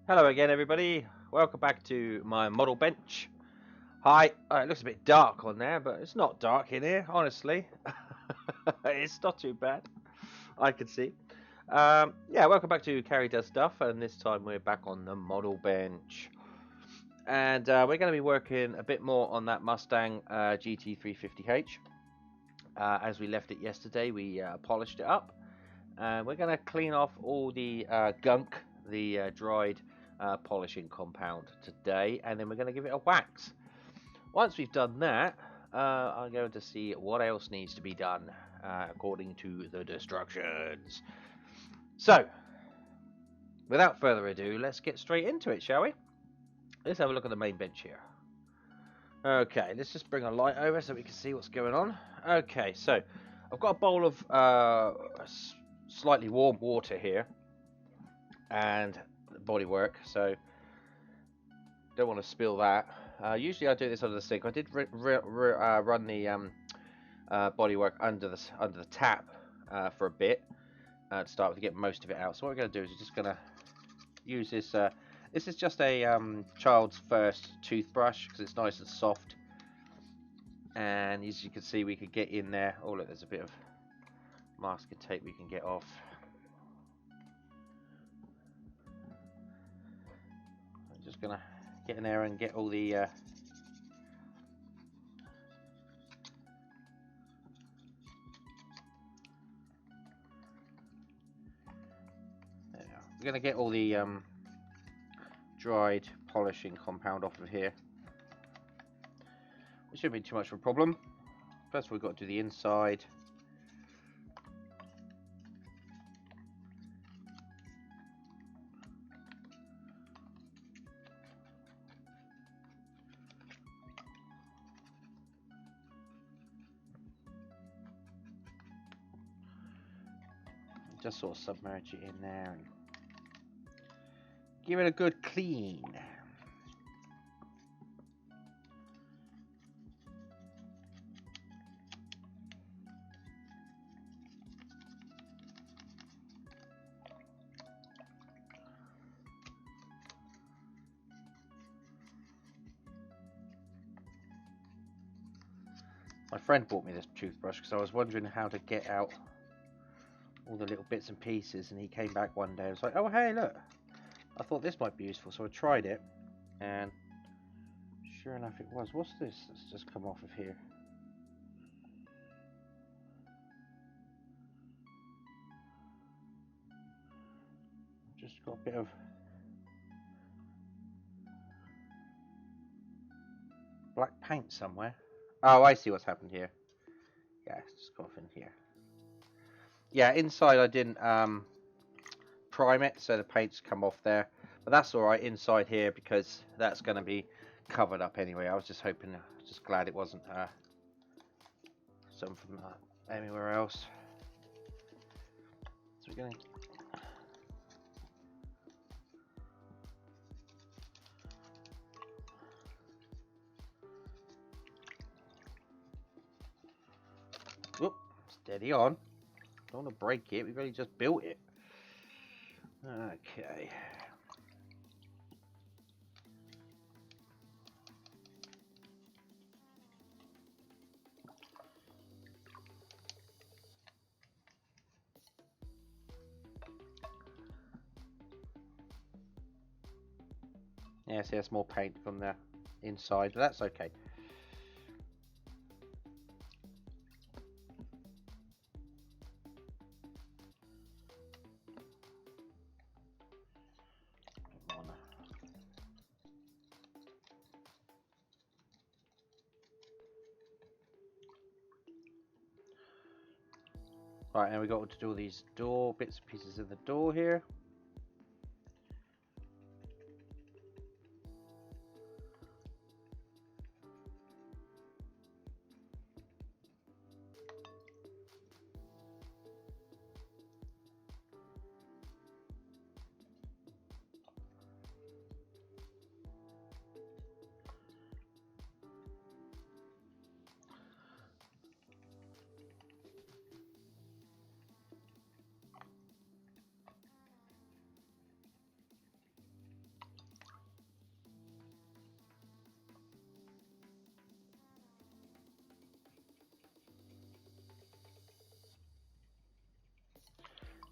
Hello again, everybody. Welcome back to my model bench. Hi. It looks a bit dark on there, but it's not dark in here, honestly. It's not too bad. I can see. Yeah, welcome back to Karidoesstuff, and this time we're back on the model bench. And we're going to be working a bit more on that Mustang GT 350h. As we left it yesterday, we polished it up. And we're going to clean off all the gunk, the dried polishing compound today, and then we're going to give it a wax. Once we've done that, I'm going to see what else needs to be done according to the instructions. So, without further ado, let's get straight into it, shall we? Let's have a look at the main bench here. Okay, let's just bring a light over so we can see what's going on. Okay, so I've got a bowl of slightly warm water here and bodywork, so don't want to spill that. Usually I do this under the sink. I did run the bodywork under the tap for a bit to start with, to get most of it out. So what we're going to do is we're just going to use this. This is just a child's first toothbrush because it's nice and soft. And as you can see, we could get in there. Oh look, there's a bit of masking tape we can get off. I'm just gonna get in there and get all the there we are. We're gonna get all the dried polishing compound off of here. It shouldn't be too much of a problem. First we've got to do the inside. Just sort of submerge it in there and give it a good clean. My friend bought me this toothbrush because I was wondering how to get out all the little bits and pieces, and he came back one day and was like, oh hey look, I thought this might be useful, so I tried it, and sure enough it was. What's this that's just come off of here? Just got a bit of black paint somewhere. Oh, I see what's happened here. Yeah, it's just got off in here. Yeah, inside I didn't prime it, so the paint's come off there. But that's alright inside here because that's going to be covered up anyway. I was just hoping, just glad it wasn't some from anywhere else. So we're going to... Whoop, steady on. Don't want to break it, we've only just built it. Okay. Yeah, see, that's more paint from the inside, but that's okay. Right, and we got to do all these door bits and pieces of the door here.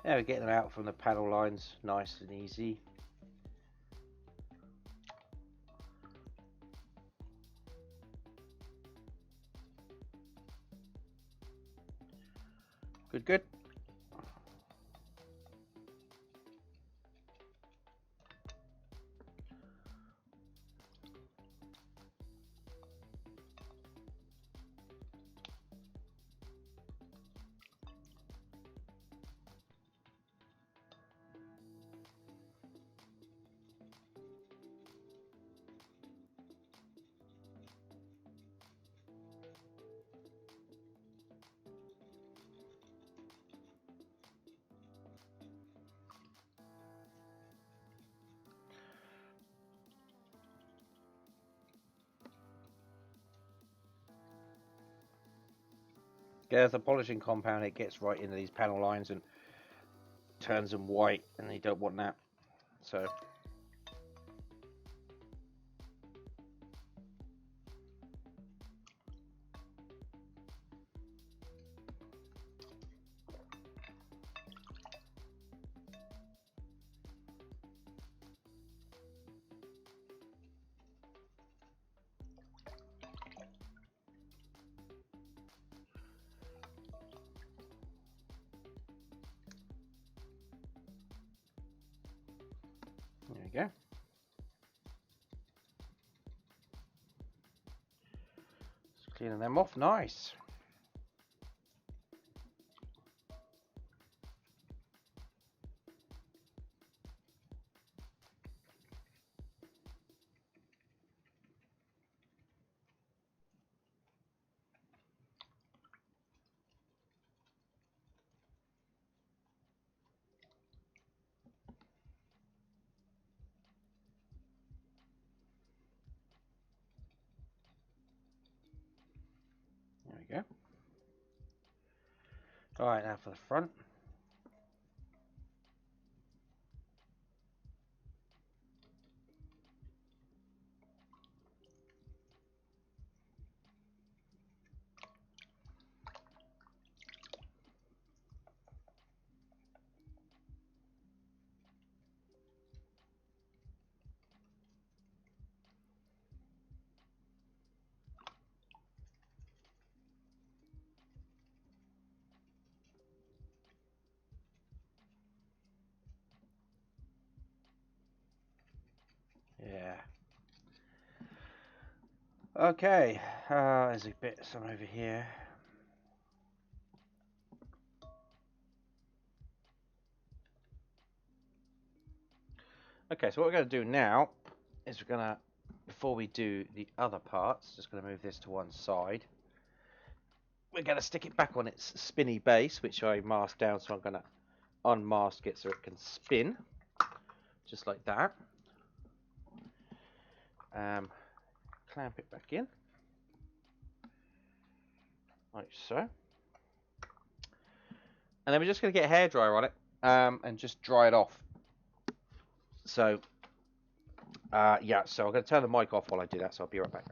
There we get them out from the panel lines, nice and easy. Good, good. There's the polishing compound, it gets right into these panel lines and turns them white, and you don't want that. So there we go. Just cleaning them off, nice. There we go. Alright, now for the front. Yeah. Okay, there's a bit some over here. Okay, so what we're going to do now is we're going to, before we do the other parts, just going to move this to one side. We're going to stick it back on its spinny base, which I masked down, so I'm going to unmask it so it can spin, just like that. Clamp it back in, like so. And then we're just going to get a hairdryer on it and just dry it off. So, yeah, so I'm going to turn the mic off while I do that, so I'll be right back.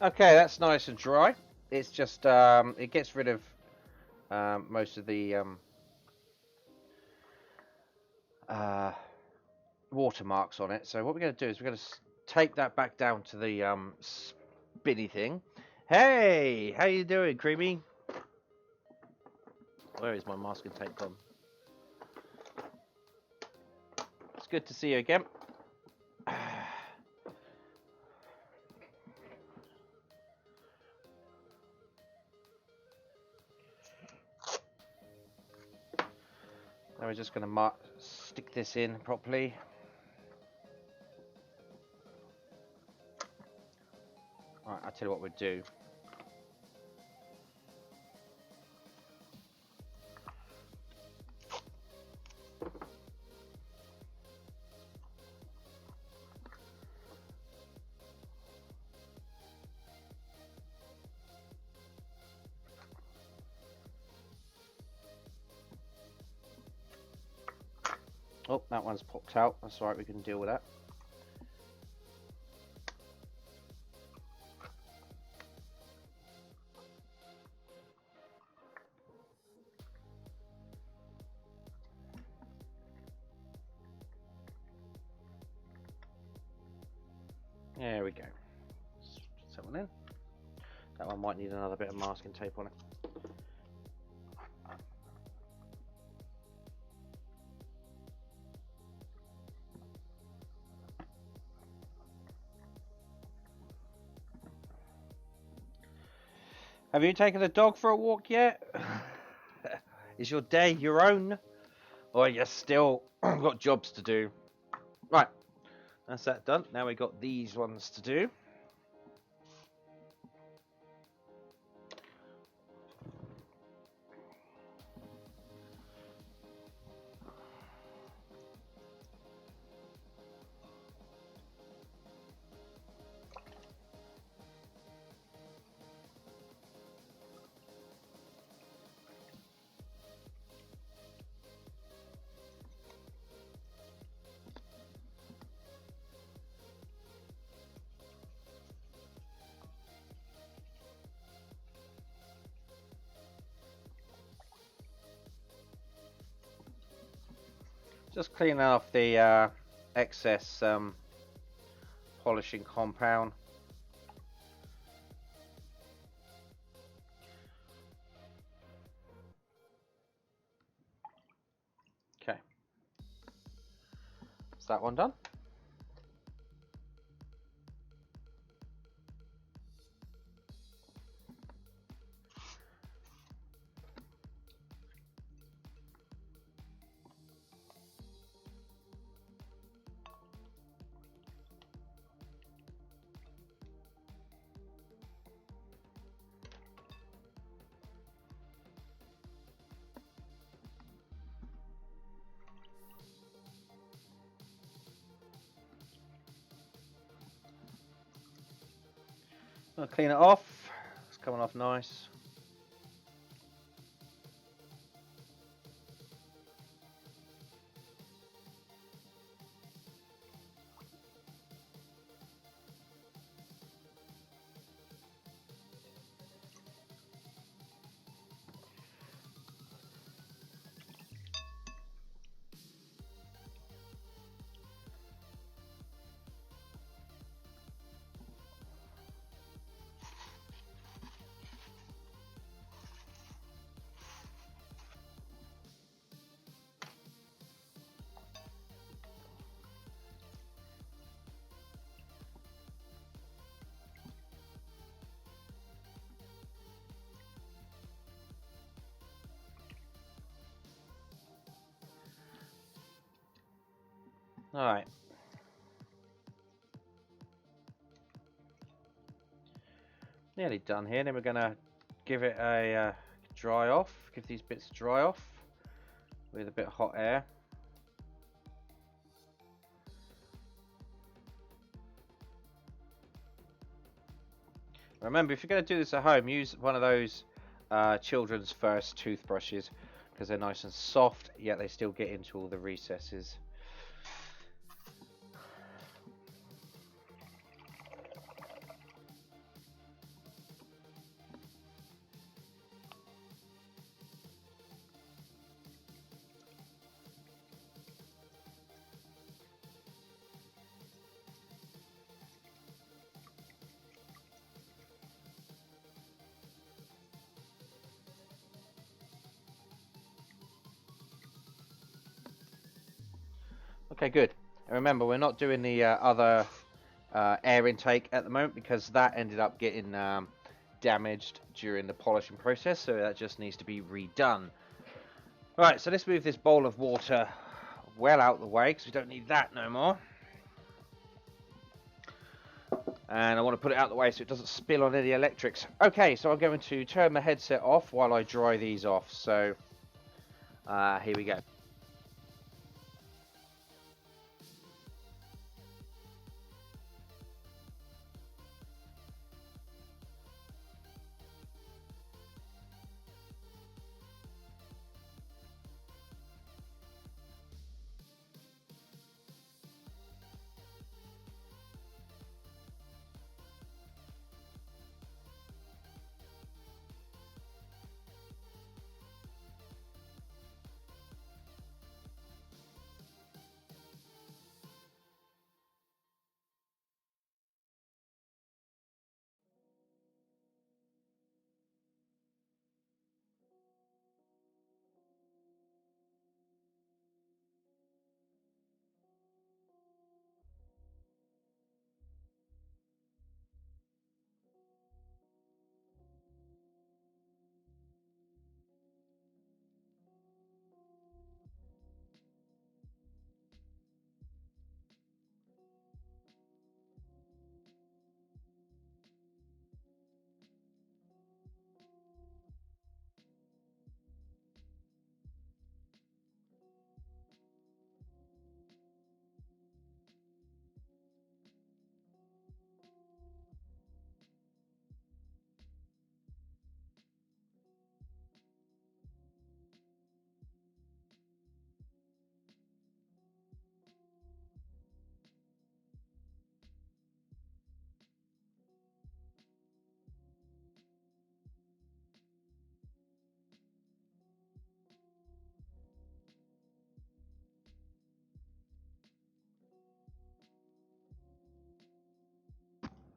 Okay, that's nice and dry. It's just it gets rid of most of the watermarks on it. So what we're going to do is we're going to take that back down to the spinny thing. Hey, how you doing, Creamy? Where is my masking tape gone? It's good to see you again. Now we're just going to stick this in properly. Right, I'll tell you what we'll do. Oh, that one's popped out. That's all right, we can deal with that. There we go. Put that one in. That one might need another bit of masking tape on it. Have you taken the dog for a walk yet? Is your day your own? Or you still got jobs to do? Right, that's that done. Now we got these ones to do. Just cleaning off the excess polishing compound. Okay, is that one done? I'll clean it off. It's coming off nice. All right. Nearly done here. Then we're gonna give it a dry off. Give these bits a dry off with a bit of hot air. Remember, if you're going to do this at home, use one of those children's first toothbrushes because they're nice and soft, yet they still get into all the recesses. Okay, good. And remember, we're not doing the other air intake at the moment because that ended up getting damaged during the polishing process, so that just needs to be redone. Right, so let's move this bowl of water well out of the way because we don't need that no more. And I want to put it out of the way so it doesn't spill on any electrics. Okay, so I'm going to turn the headset off while I dry these off. So here we go.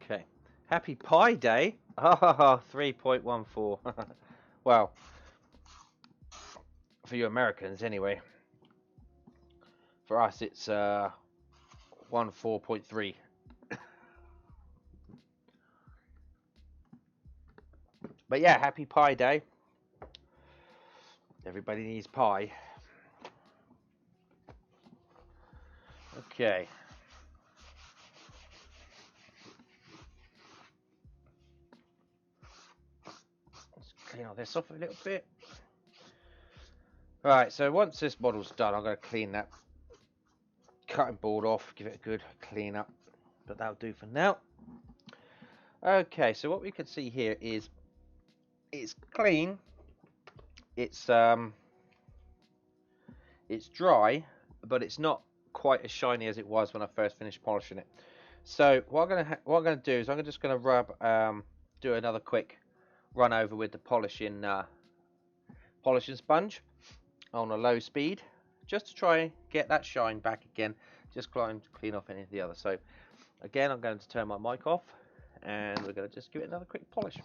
Okay. Happy Pi Day. Ah, 3.14. Well, for you Americans anyway. For us, it's 14.3. But yeah, happy Pi Day. Everybody needs pie. Okay. Let's clean all this off a little bit. Right, so once this model's done, I'm going to clean that cutting board off, give it a good clean up. But that'll do for now. Okay, so what we can see here is it's clean. It's dry, but it's not quite as shiny as it was when I first finished polishing it. So what I'm gonna do is I'm just gonna do another quick run over with the polishing sponge on a low speed, just to try and get that shine back again. Just clean off any of the other. So again, I'm going to turn my mic off, and we're going to just give it another quick polish.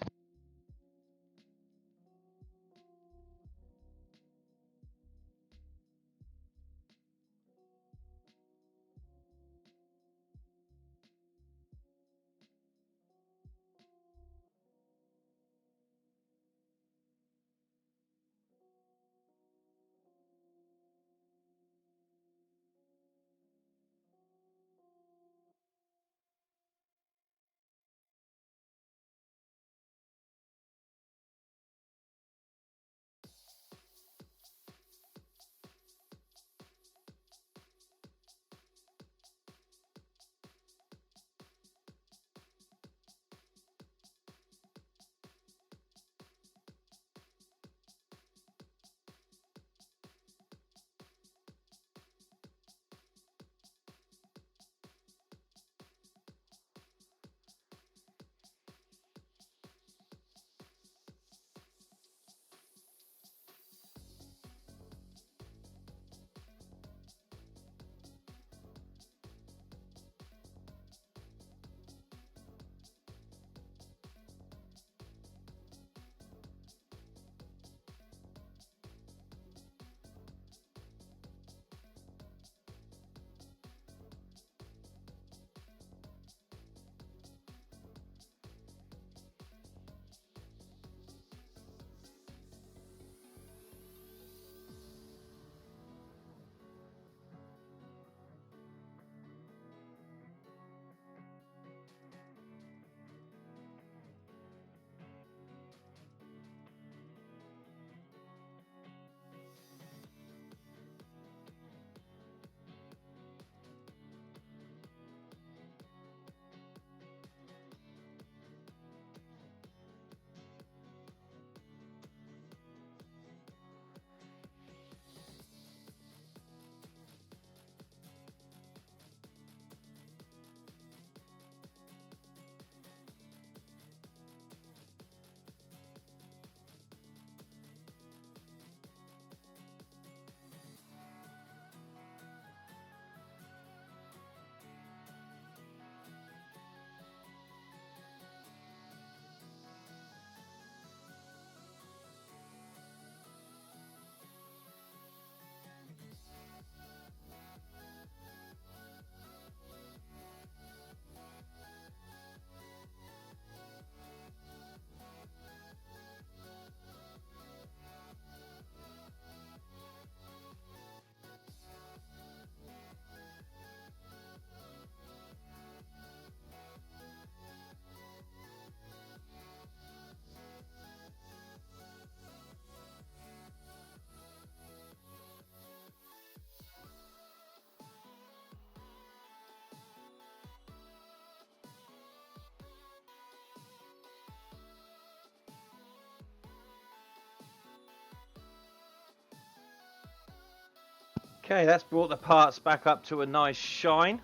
Okay, that's brought the parts back up to a nice shine.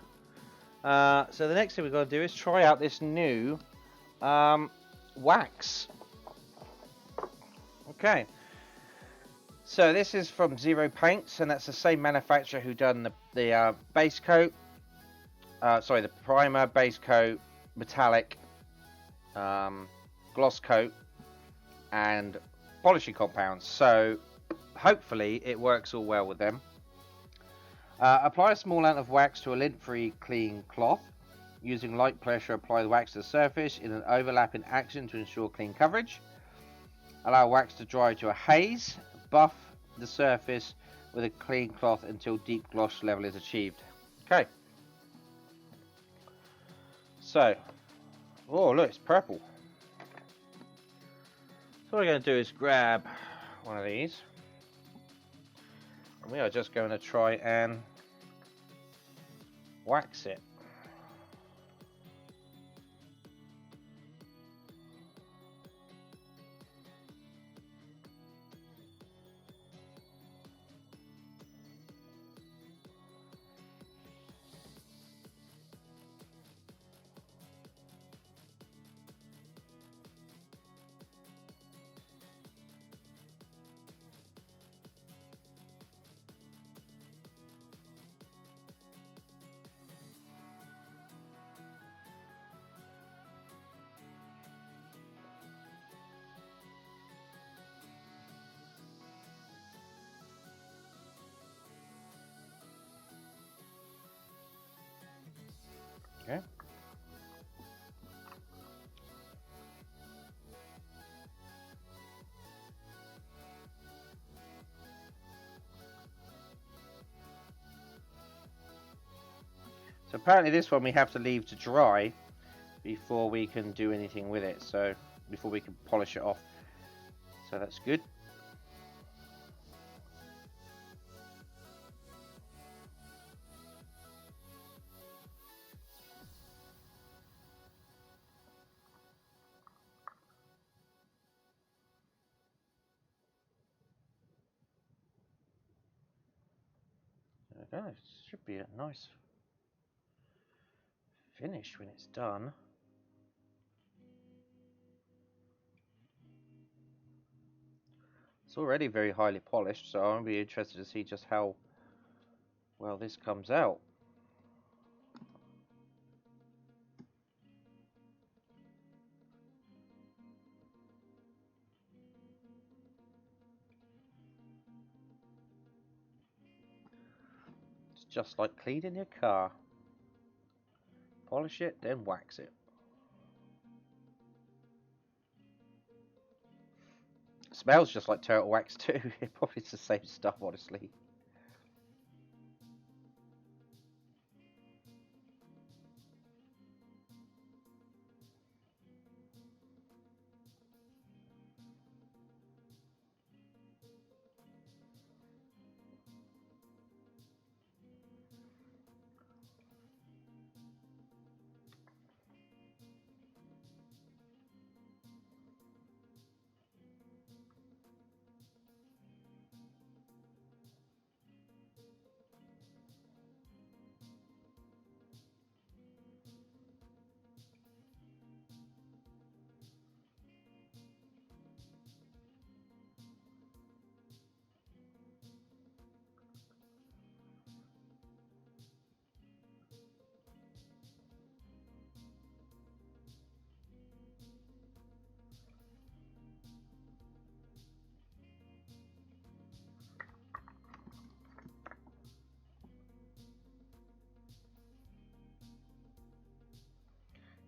So the next thing we've got to do is try out this new wax. Okay, so this is from Zero Paints, and that's the same manufacturer who done the base coat. Sorry, the primer, base coat, metallic, gloss coat, and polishing compounds. So hopefully it works all well with them. Apply a small amount of wax to a lint-free clean cloth. Using light pressure, apply the wax to the surface in an overlapping action to ensure clean coverage. Allow wax to dry to a haze. Buff the surface with a clean cloth until deep gloss level is achieved. Okay. So, oh look, it's purple. So what we're going to do is grab one of these. And we are just going to try and wax it. Okay. So apparently this one we have to leave to dry before we can do anything with it. So before we can polish it off. So that's good. There we go. It should be a nice finish when it's done. It's already very highly polished, so I'm be interested to see just how well this comes out. It's just like cleaning your car. Polish it, then wax it. It smells just like turtle wax too. It probably is the same stuff, honestly.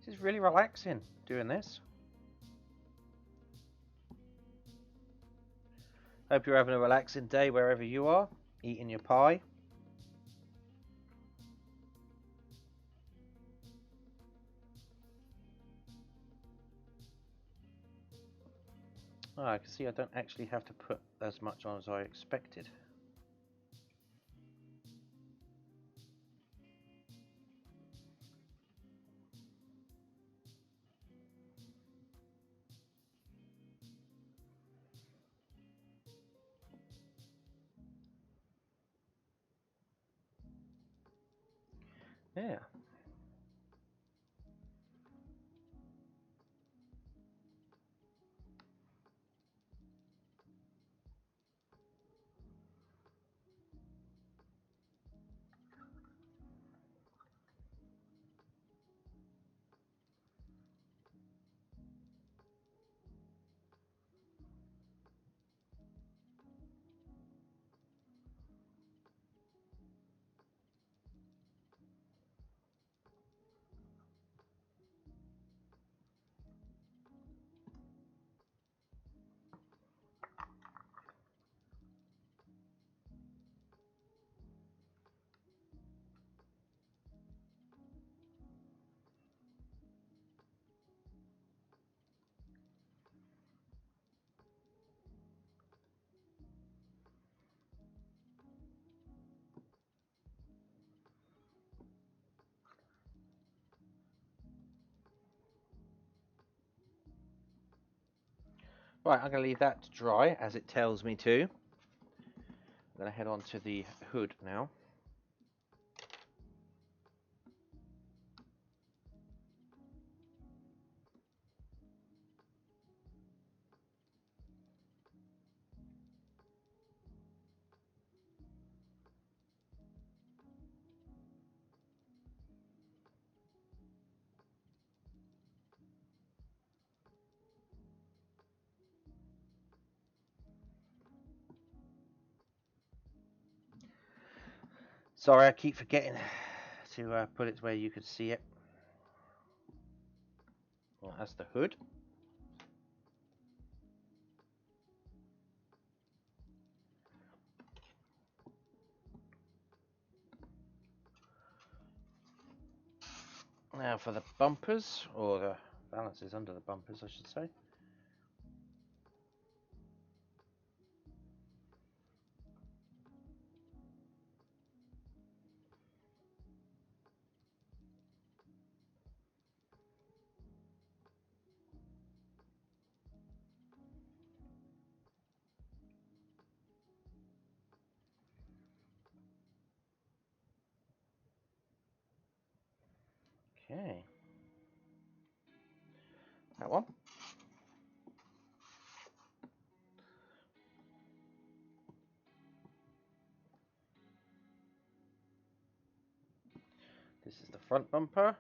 This is really relaxing doing this. Hope you're having a relaxing day wherever you are, eating your pie. Oh, I can see I don't actually have to put as much on as I expected. Yeah. Right, I'm going to leave that to dry as it tells me to. I'm going to head on to the hood now. Sorry, I keep forgetting to put it where you could see it. Well, that's the hood. Now for the bumpers, or the balances under the bumpers, I should say. Okay. That one. This is the front bumper.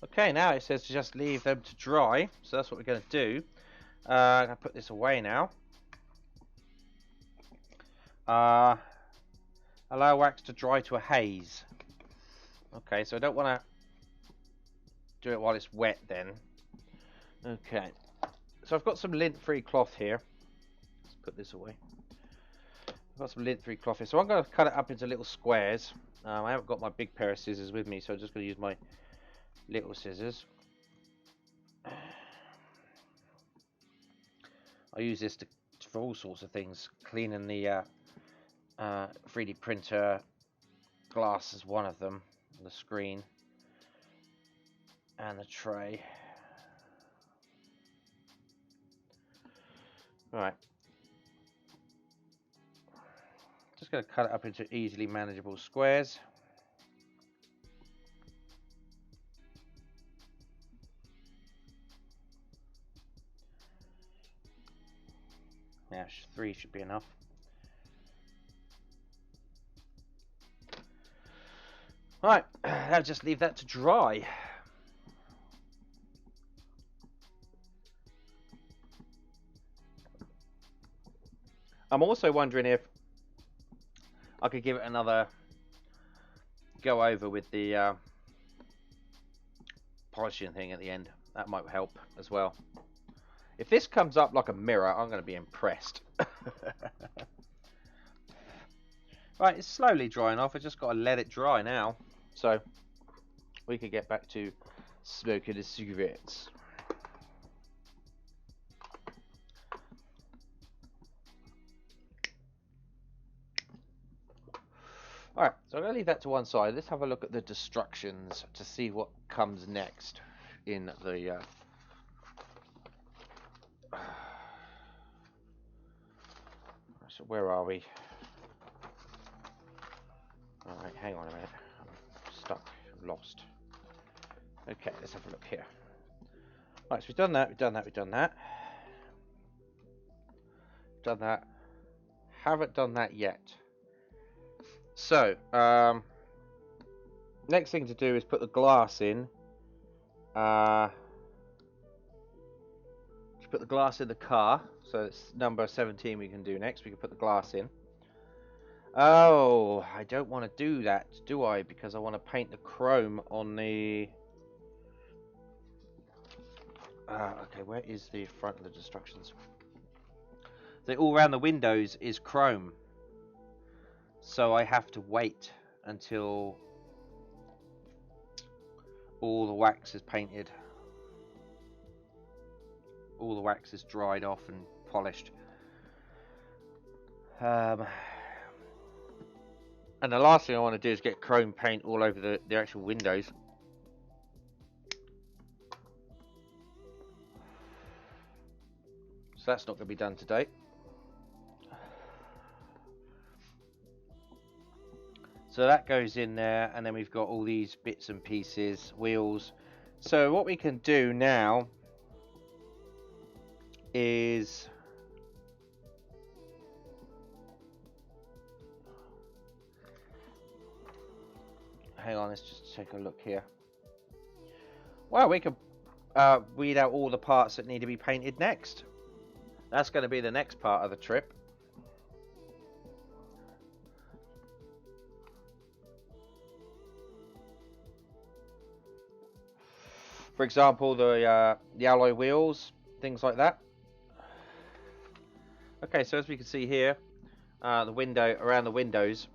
Okay, now it says to just leave them to dry, so that's what we're going to do. I'm going to put this away now. Allow wax to dry to a haze. Okay, so I don't want to do it while it's wet then. Okay, so I've got some lint-free cloth here. Let's put this away. I've got some lint-free cloth here, so I'm going to cut it up into little squares. I haven't got my big pair of scissors with me, so I'm just going to use my little scissors. I use this for all sorts of things. Cleaning the 3D printer, glass is one of them, the screen, and the tray. Right. Just going to cut it up into easily manageable squares. Yeah, 3 should be enough. Right, I'll just leave that to dry. I'm also wondering if I could give it another go over with the polishing thing at the end. That might help as well. If this comes up like a mirror, I'm going to be impressed. Right, it's slowly drying off. I just got to let it dry now, so we could get back to smoking the cigarettes. Alright, so I'm going to leave that to one side. Let's have a look at the destructions to see what comes next in the... So where are we? Alright, hang on a minute. I'm stuck. I'm lost. Okay, let's have a look here. Right, so we've done that, we've done that, we've done that. Done that. Haven't done that yet. So, next thing to do is put the glass in. To put the glass in the car. So it's number 17 we can do next. We can put the glass in. Oh, I don't want to do that, do I? Because I want to paint the chrome on the... okay, where is the front of the destructions? So all around the windows is chrome. So I have to wait until all the wax is painted. All the wax is dried off and polished. And the last thing I want to do is get chrome paint all over the actual windows. So that's not going to be done today. So that goes in there, and then we've got all these bits and pieces, wheels. So what we can do now is... Hang on, let's just take a look here. Well, we can weed out all the parts that need to be painted next. That's going to be the next part of the trip. For example, the alloy wheels, things like that. Okay, so as we can see here, the window around the windows,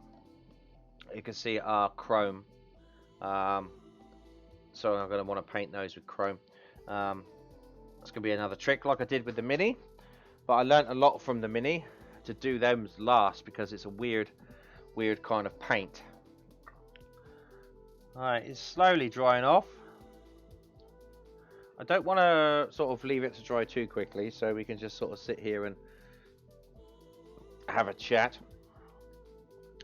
you can see are chrome. So I'm going to want to paint those with chrome. That's going to be another trick, like I did with the Mini. But I learnt a lot from the Mini to do them last because it's a weird kind of paint. Alright, it's slowly drying off. I don't want to sort of leave it to dry too quickly, so we can just sort of sit here and have a chat.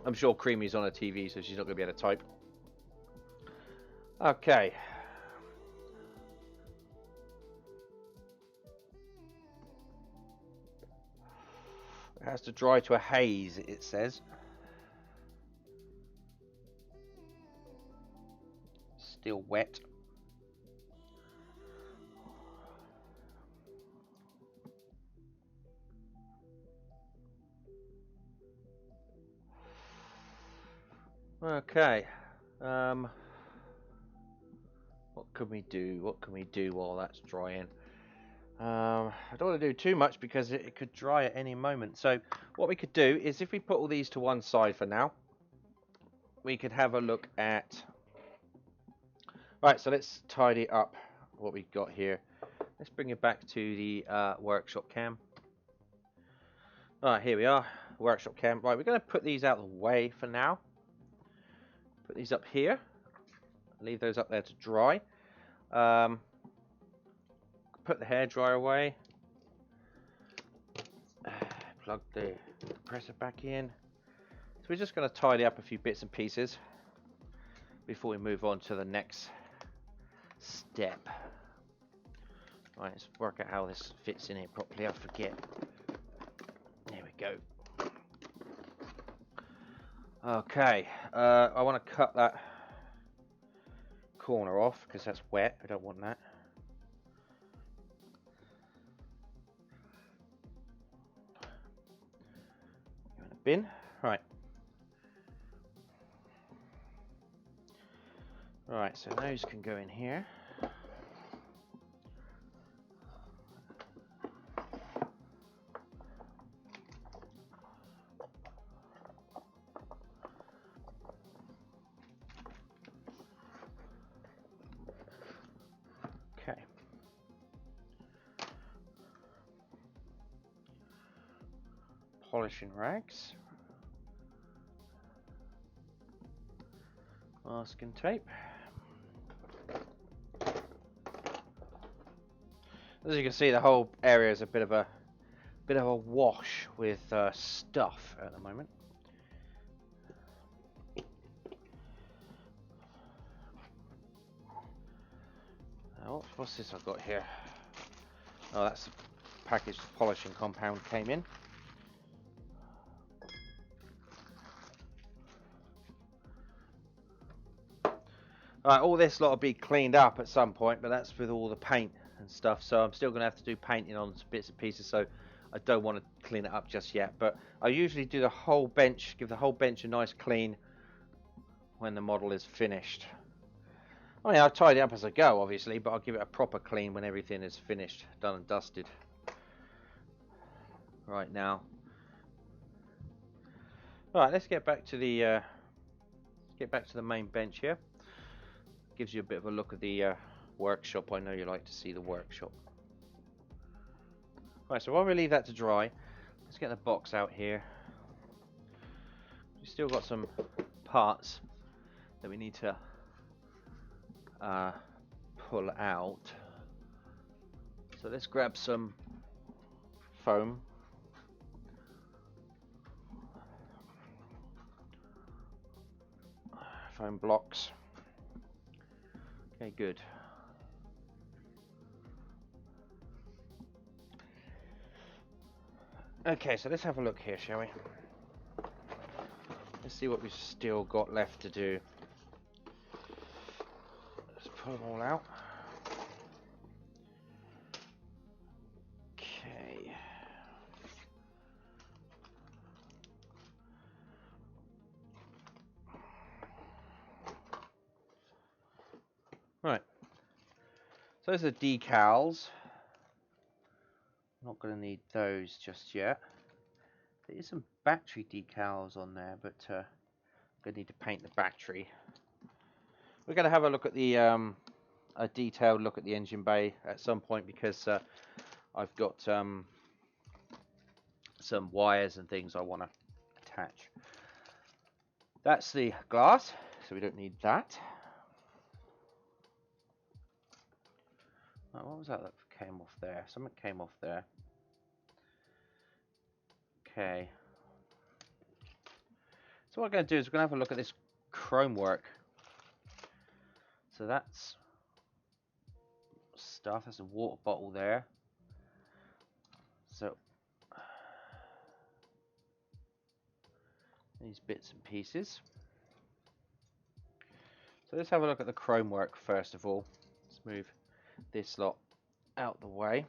I'm sure Creamy's on her TV, so she's not going to be able to type. Okay. It has to dry to a haze, it says. Still wet. Okay. What can we do? What can we do while that's drying? I don't want to do too much because it could dry at any moment. So what we could do is, if we put all these to one side for now, we could have a look at... Right, so let's tidy up what we've got here. Let's bring it back to the workshop cam. Alright, here we are, workshop cam. Right, we're going to put these out of the way for now. Put these up here. Leave those up there to dry. Put the hairdryer away. Plug the compressor back in. So we're just going to tidy up a few bits and pieces before we move on to the next step. Right, let's work out how this fits in here properly. I forget. There we go. Okay, I want to cut that corner off because that's wet. I don't want that. In a bin. Right. Right, so those can go in here. polishing rags. Masking tape. As you can see, the whole area is a bit of a wash with stuff at the moment. Now, what's this I've got here? Oh, that's the package the polishing compound came in. Alright, all this lot will be cleaned up at some point, but that's with all the paint and stuff, so I'm still going to have to do painting on bits and pieces, so I don't want to clean it up just yet. But I usually do the whole bench, give the whole bench a nice clean when the model is finished. I mean, I'll tidy it up as I go, obviously, but I'll give it a proper clean when everything is finished, done and dusted. Right now. Alright, let's get back to the main bench here. Gives you a bit of a look at the workshop. I know you like to see the workshop. Right, so while we leave that to dry, let's get the box out here. We've still got some parts that we need to pull out. So let's grab some foam. Foam blocks. Okay, good. Okay, so let's have a look here, shall we? Let's see what we've still got left to do. Let's pull them all out. Okay. Right. So those are the decals. Not going to need those just yet. There is some battery decals on there, but I'm going to need to paint the battery. We're going to have a look at the a detailed look at the engine bay at some point, because I've got some wires and things I want to attach. That's the glass, so we don't need that. What was that came off there? Something came off there. Okay. So what we're going to do is we're going to have a look at this chrome work. So that's stuff. That's a water bottle there. So these bits and pieces. So let's have a look at the chrome work first of all. Let's move this lot out the way.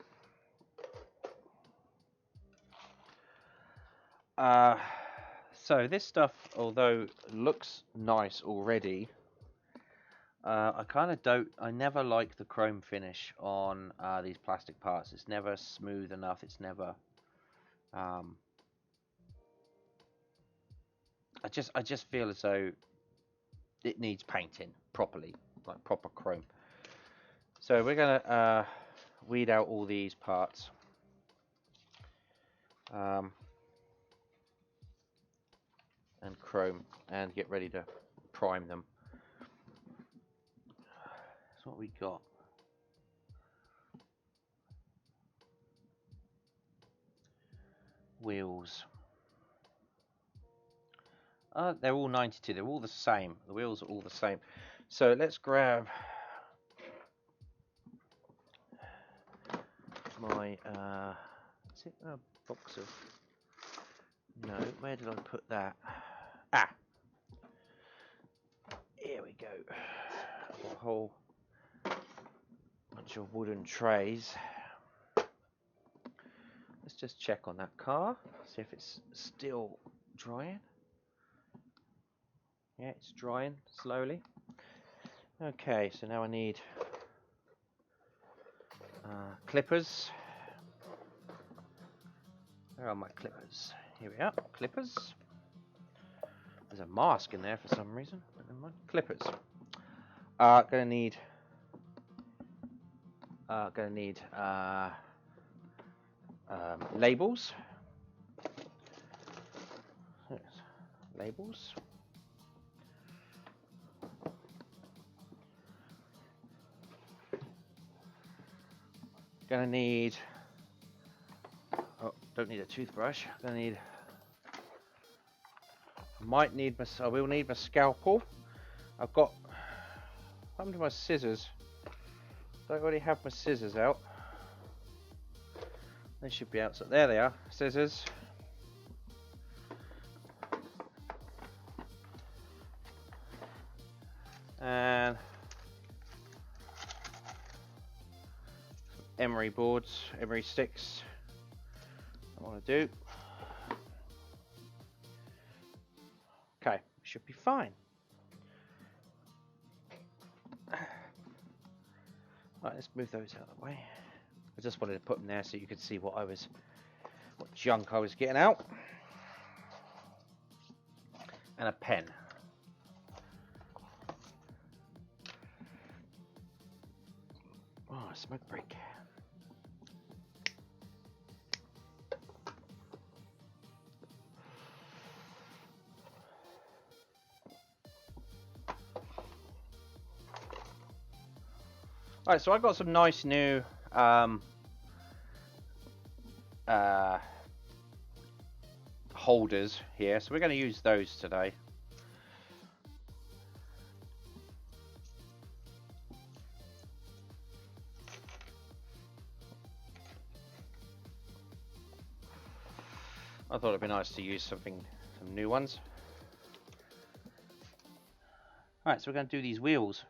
So this stuff, although looks nice already, I never like the chrome finish on these plastic parts. It's never smooth enough. It's never, I just feel as though it needs painting properly, like proper chrome. So we're gonna weed out all these parts. And chrome, and get ready to prime them. That's what we got. Wheels. They're all 92. They're all the same. The wheels are all the same. So let's grab my is it a box of, no, where did I put that? Here we go. I've got a whole bunch of wooden trays. Let's just check on that car, see if it's still drying. Yeah, it's drying slowly. Okay, so now I need clippers. Where are my clippers? Here we are, clippers. There's a mask in there for some reason. Never mind. Clippers. Gonna need labels. labels. Gonna need, oh, don't need a toothbrush. Gonna need, might need my, I will need my scalpel. I've got, what happened to my scissors? Do I already have my scissors out? They should be out, so there they are, scissors. And some emery boards, emery sticks. I want to do. Okay, should be fine. Right, let's move those out of the way. I just wanted to put them there so you could see what junk I was getting out. And a pen. Oh, smoke break. Alright, so I've got some nice new holders here, so we're going to use those today. I thought it'd be nice to use some new ones. Alright, so we're going to do these wheels.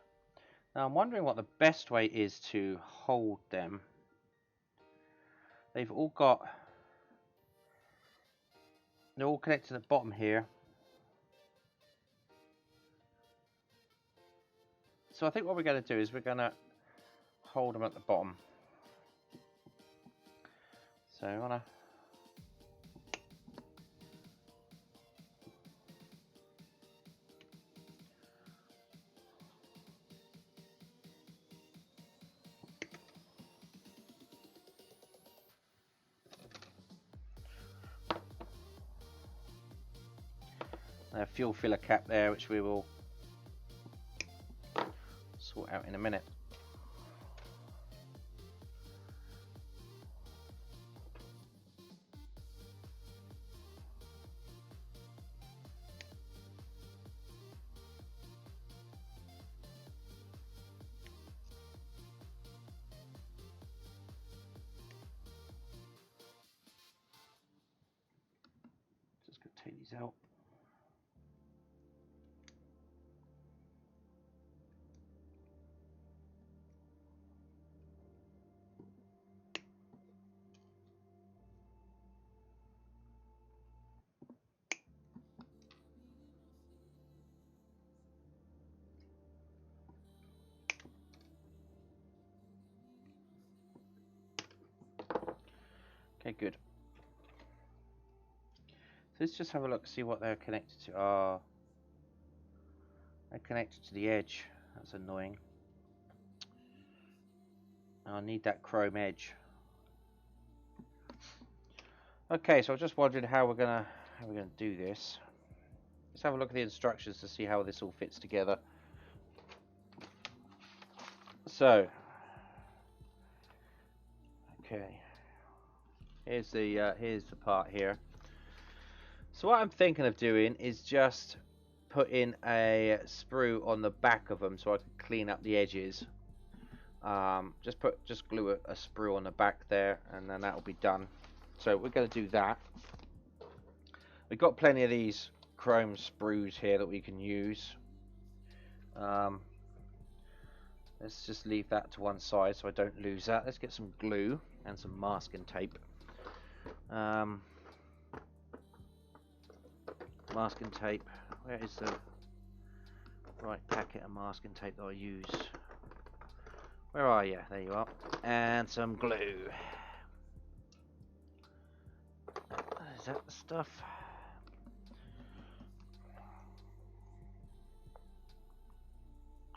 Now I'm wondering what the best way is to hold them. They're all connected at the bottom here. So I think what we're going to do is we're going to hold them at the bottom. So I want to a fuel filler cap there, which we will sort out in a minute. Just going to take these out. Okay, good. So let's just have a look, see what they're connected to. Oh, they're connected to the edge. That's annoying. I need that chrome edge. Okay, so I was just wondering how we're gonna do this. Let's have a look at the instructions to see how this all fits together. So, okay, here's the part here. So what I'm thinking of doing is just putting a sprue on the back of them so I can clean up the edges. Just glue a sprue on the back there, and then that'll be done. So we're going to do that. We've got plenty of these chrome sprues here that we can use. Let's just leave that to one side so I don't lose that. Let's get some glue and some masking tape. Masking tape. Where is the right packet of masking tape that I use? Where are you? There you are. And some glue. Is that the stuff?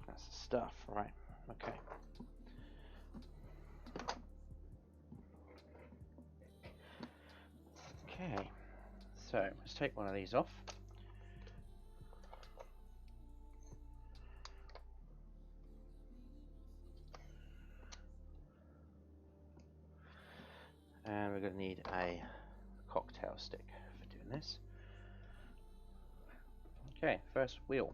That's the stuff, right? Okay. Okay. So let's take one of these off. And we're going to need a cocktail stick for doing this. Okay, first wheel.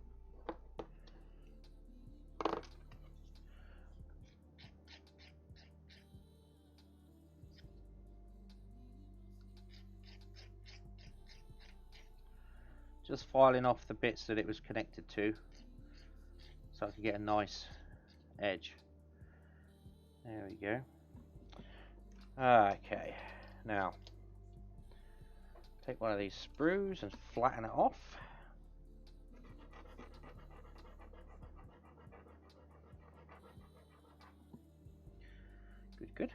Just filing off the bits that it was connected to, so I can get a nice edge. There we go. Okay, now take one of these sprues and flatten it off. Good, good.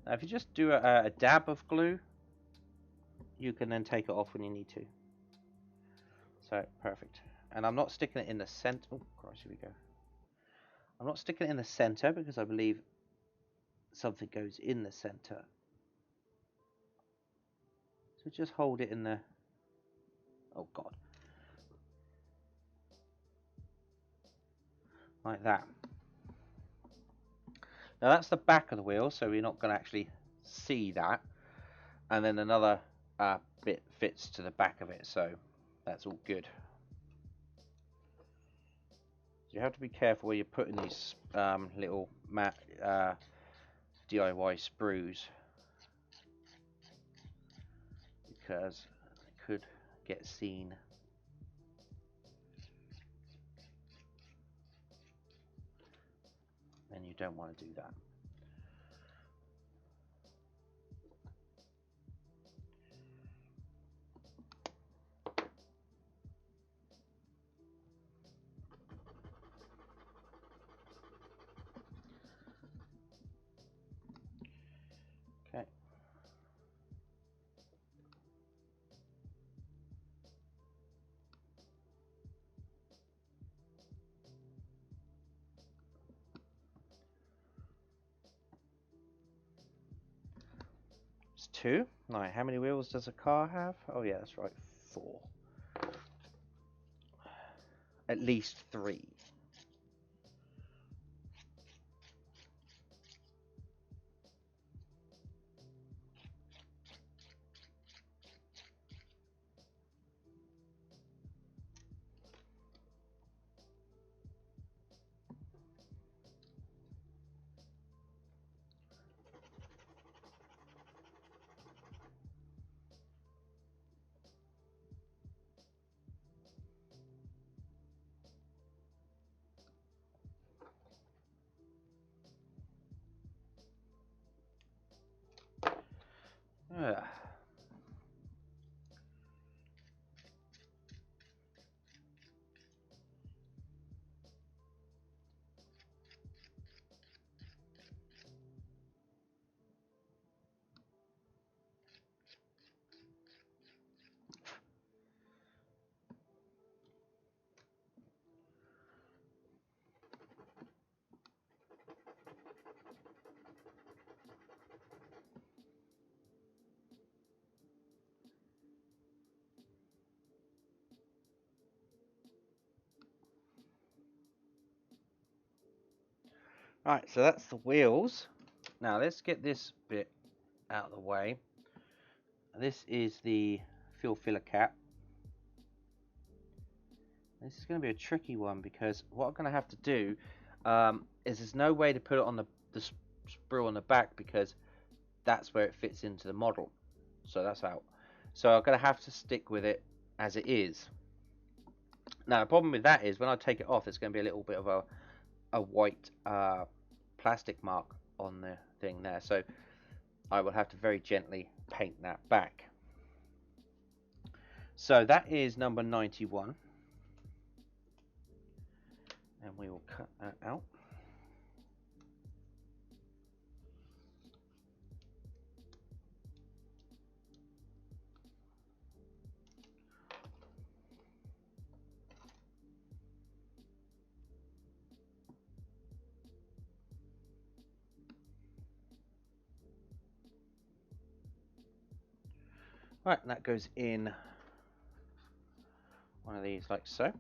Now if you just do a dab of glue, you can then take it off when you need to. So, perfect. And I'm not sticking it in the center. Oh, Christ, here we go. I'm not sticking it in the center because I believe something goes in the center. So just hold it in the... Oh, God. Like that. Now that's the back of the wheel, so we're not going to actually see that. And then another bit fits to the back of it, so that's all good. You have to be careful where you're putting these little DIY sprues, because it could get seen. And you don't want to do that. Okay. It's 2. Now, how many wheels does a car have? Oh yeah, that's right, 4. At least 3. Right, so that's the wheels. Now let's get this bit out of the way. This is the fuel filler cap. This is going to be a tricky one because what I'm going to have to do is there's no way to put it on the sprue on the back because that's where it fits into the model. So that's out. So I'm going to have to stick with it as it is. Now the problem with that is when I take it off, there's going to be a little bit of a white plastic mark on the thing there. So I will have to very gently paint that back. So that is number 91. And we will cut that out. Right, and that goes in one of these like so.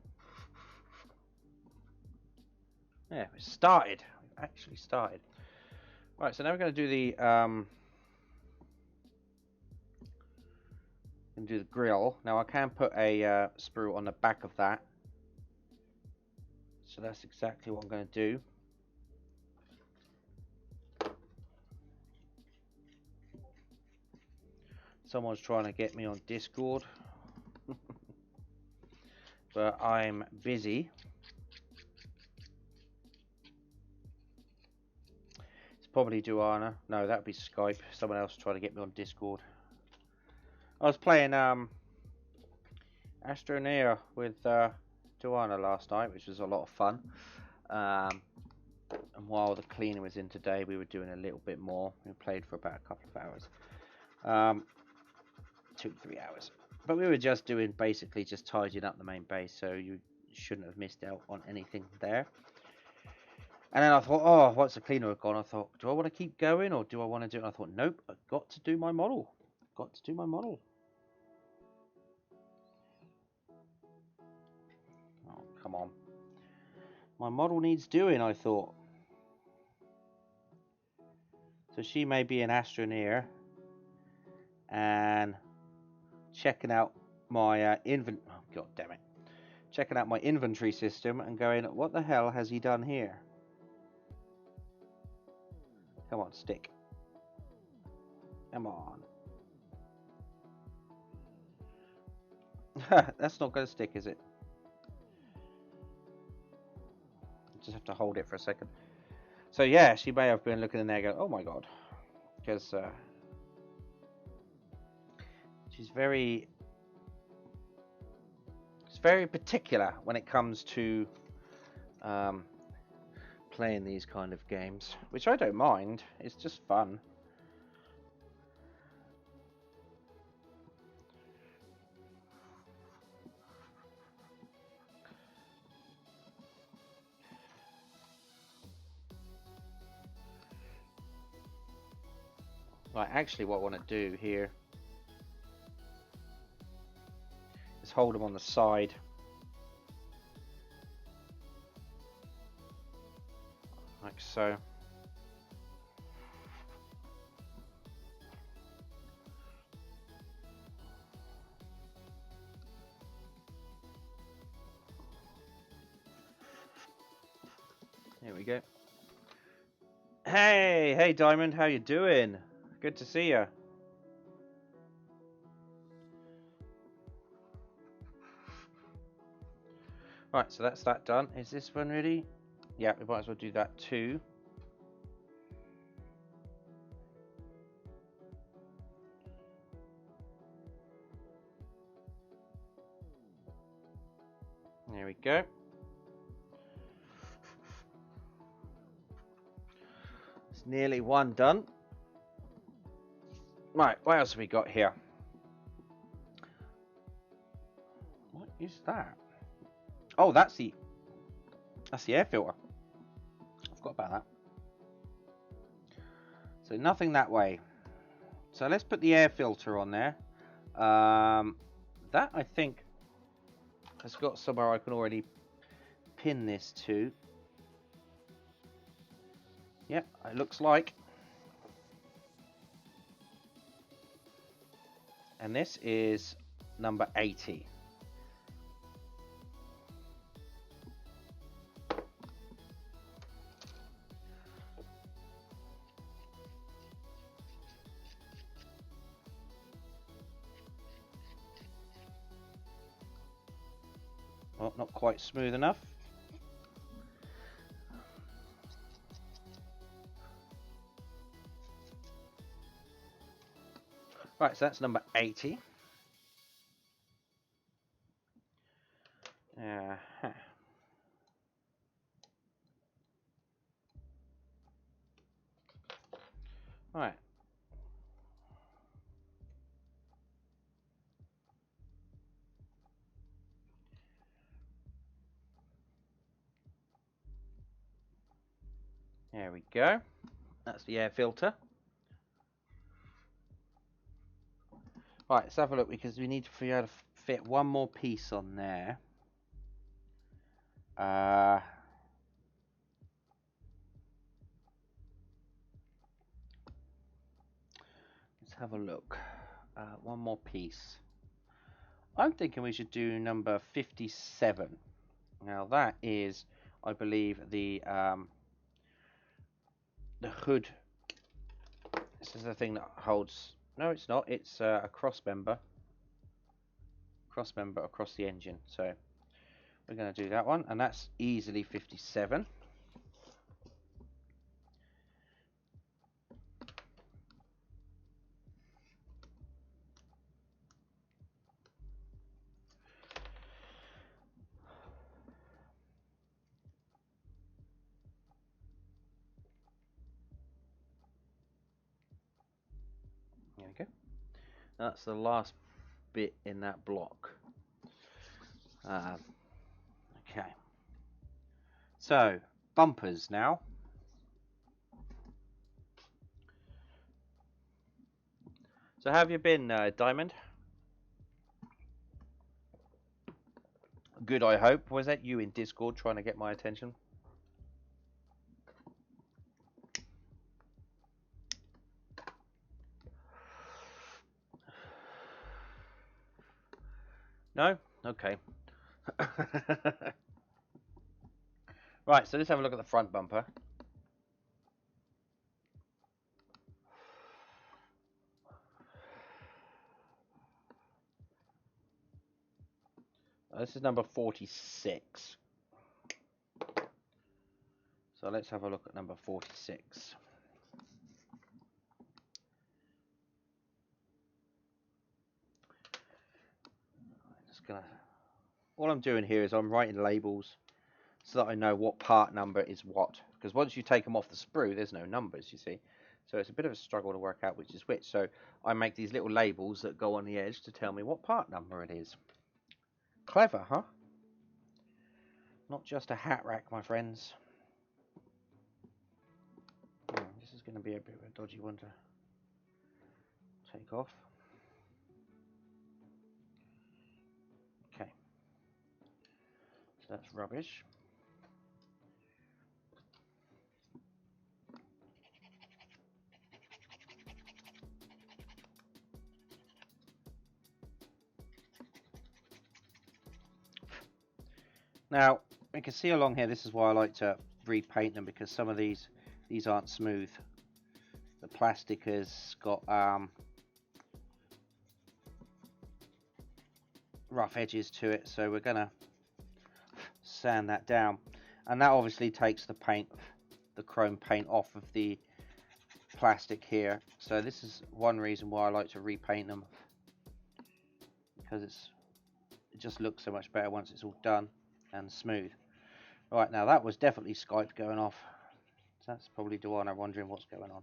Yeah, we started. We've actually started. Right, so now we're going to do the grill. Now I can put a sprue on the back of that, so that's exactly what I'm going to do. Someone's trying to get me on Discord, but I'm busy. It's probably Duana. No, that'd be Skype. Someone else trying to get me on Discord. I was playing Astroneer with Duana last night, which was a lot of fun. And while the cleaner was in today, we were doing a little bit more. We played for about a couple of hours. 2-3 hours. But we were just doing basically just tidying up the main base, so you shouldn't have missed out on anything there. And then I thought, oh, once the cleaner had gone, I thought, do I want to keep going or do I want to do it? And I thought, nope, I've got to do my model. Got to do my model. Oh, come on. My model needs doing, I thought. So she may be an Astroneer and checking out my inventory. Oh, god damn it. Checking out my inventory system and going, what the hell has he done here? Come on, stick. Come on. That's not going to stick, is it? Just have to hold it for a second. So yeah, she may have been looking in there and go, oh my god. Because she's very particular when it comes to playing these kind of games, which I don't mind. It's just fun. Right, actually what I want to do here is hold them on the side. Like so. There we go. Hey Diamond, how you doing? Good to see you. Right, so that's that done. Is this one ready? Yeah, we might as well do that too. There we go. It's nearly one done. Right, what else have we got here? What is that? Oh, that's the air filter. I forgot about that. So nothing that way. So let's put the air filter on there. That I think has got somewhere I can already pin this to. Yep, it looks like. And this is number 80. Well, not quite smooth enough. Right, so that's number 80. Right. There we go. That's the air filter. Right, let's have a look because we need to figure out to fit one more piece on there. have a look. One more piece. I'm thinking we should do number 57. Now that is, I believe, the hood. This is the thing that holds. No, it's not. It's a cross member across the engine. So we're going to do that one, and that's easily 57. There we go. That's the last bit in that block. Okay. So, bumpers now. So, how have you been, Diamond? Good, I hope. Was that you in Discord trying to get my attention? No? Okay. Right, so let's have a look at the front bumper. This is number 46. So let's have a look at number 46. All I'm doing here is I'm writing labels so that I know what part number is what. Because once you take them off the sprue, there's no numbers, you see. So it's a bit of a struggle to work out which is which. So I make these little labels that go on the edge to tell me what part number it is. Clever, huh? Not just a hat rack, my friends. This is going to be a bit of a dodgy one to take off. Okay. So that's rubbish. Now, you can see along here, this is why I like to repaint them, because some of these aren't smooth. The plastic has got rough edges to it, so we're going to sand that down. And that obviously takes the paint, the chrome paint off of the plastic here. So this is one reason why I like to repaint them, because it just looks so much better once it's all done and smooth. Right, now that was definitely Skype going off. So that's probably Duana wondering what's going on.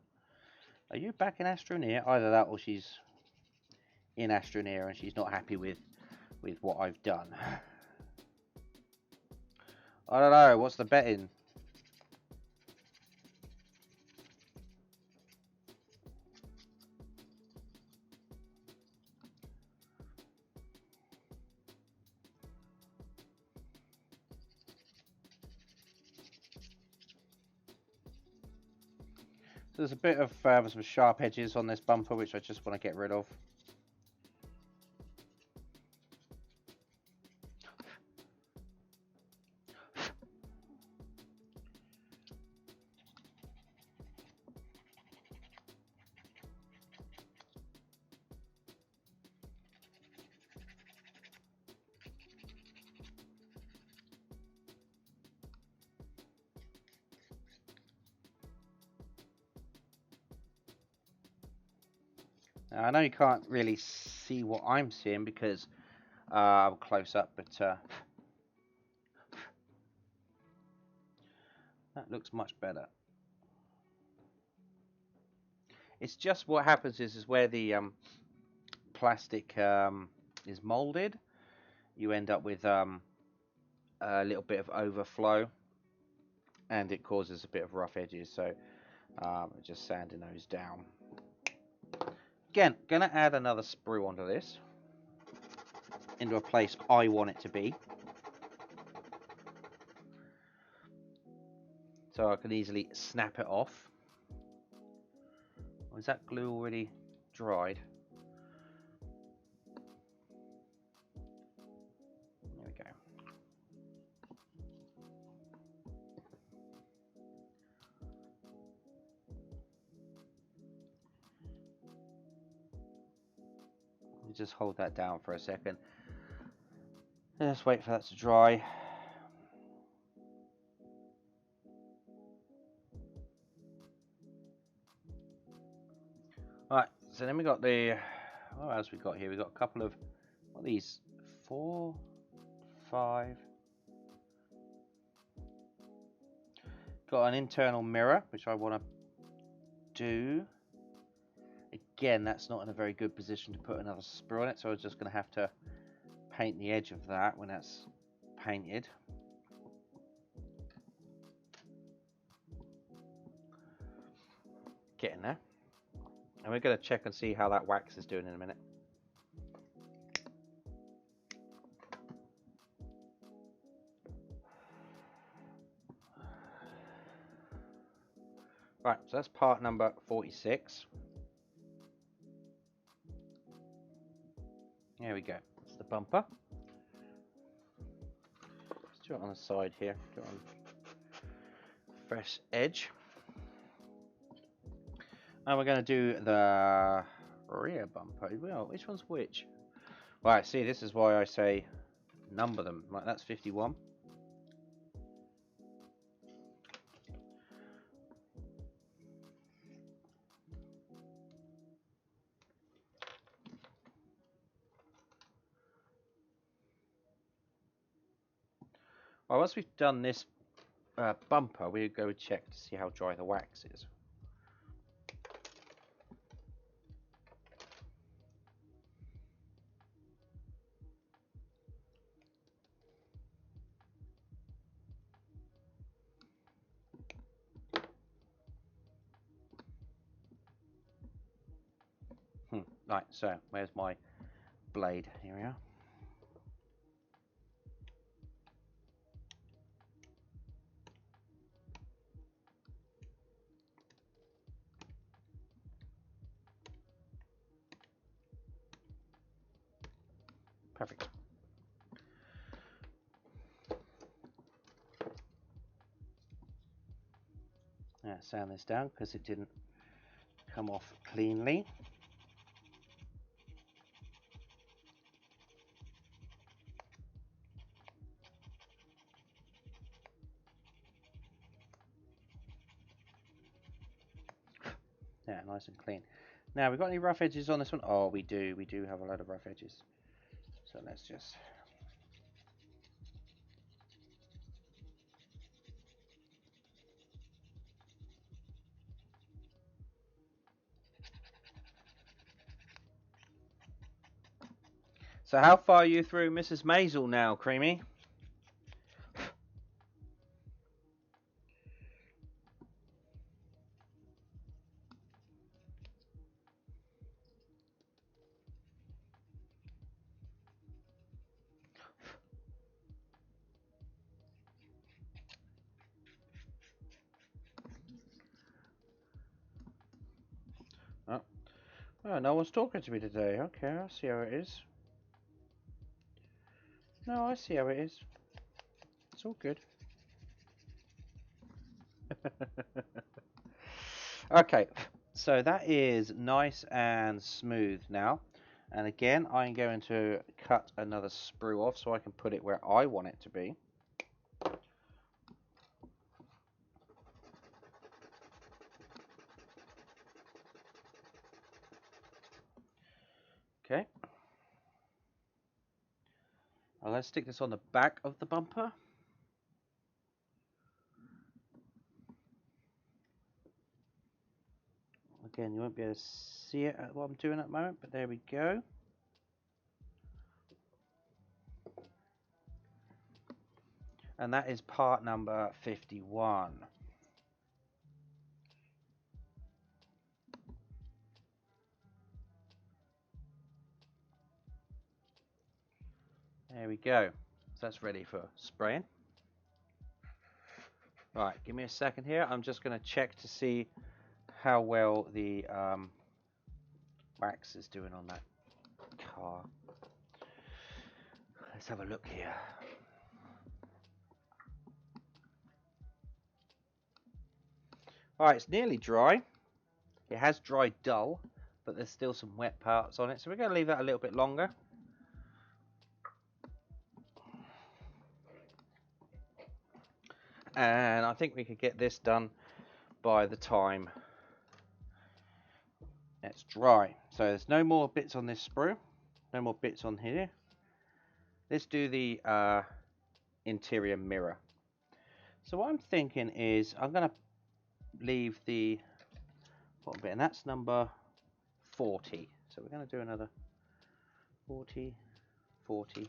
Are you back in Astroneer? Either that or she's in Astroneer and she's not happy with what I've done. I don't know, what's the betting? So there's a bit of some sharp edges on this bumper which I just want to get rid of. Now, I know you can't really see what I'm seeing because I'm close up, but that looks much better. It's just what happens is where the plastic is molded, you end up with a little bit of overflow, and it causes a bit of rough edges. So just sanding those down. Again, gonna add another sprue onto this, into a place I want it to be, so I can easily snap it off. Or is that glue already dried. There we go. Just hold that down for a second. Let's wait for that to dry. Right, so then we got the, what else we got here? We got a couple of, what are these? 4, 5. Got an internal mirror, which I want to do. Again, that's not in a very good position to put another sprue on it, so I was just going to have to paint the edge of that when that's painted. Getting there. And we're going to check and see how that wax is doing in a minute. Right, so that's part number 46. There we go. That's the bumper. Let's do it on the side here. Do it on fresh edge. And we're going to do the rear bumper. Well, which one's which? Right, see, this is why I say number them. Right, that's 51. Well, once we've done this bumper, we'll go check to see how dry the wax is. Right, so where's my blade? Here we are. Perfect. Now sand this down because it didn't come off cleanly. Yeah, nice and clean. Now, we've got any rough edges on this one? Oh, we do. We do have a lot of rough edges. So let's just... So how far are you through Mrs. Maisel now, Creamy? Oh, no one's talking to me today. Okay, I see how it is. No, I see how it is. It's all good. Okay, so that is nice and smooth now. And again, I'm going to cut another sprue off so I can put it where I want it to be. Okay. Now let's stick this on the back of the bumper. Again, you won't be able to see it at what I'm doing at the moment, but there we go. And that is part number 51. There we go. So that's ready for spraying. Right, give me a second here. I'm just going to check to see how well the wax is doing on that car. Let's have a look here. Alright, it's nearly dry. It has dried dull, but there's still some wet parts on it, so we're going to leave that a little bit longer. And I think we could get this done by the time it's dry. So there's no more bits on this sprue, no more bits on here. Let's do the interior mirror. So what I'm thinking is I'm going to leave the bottom bit, and that's number 40. So we're going to do another 40, 40.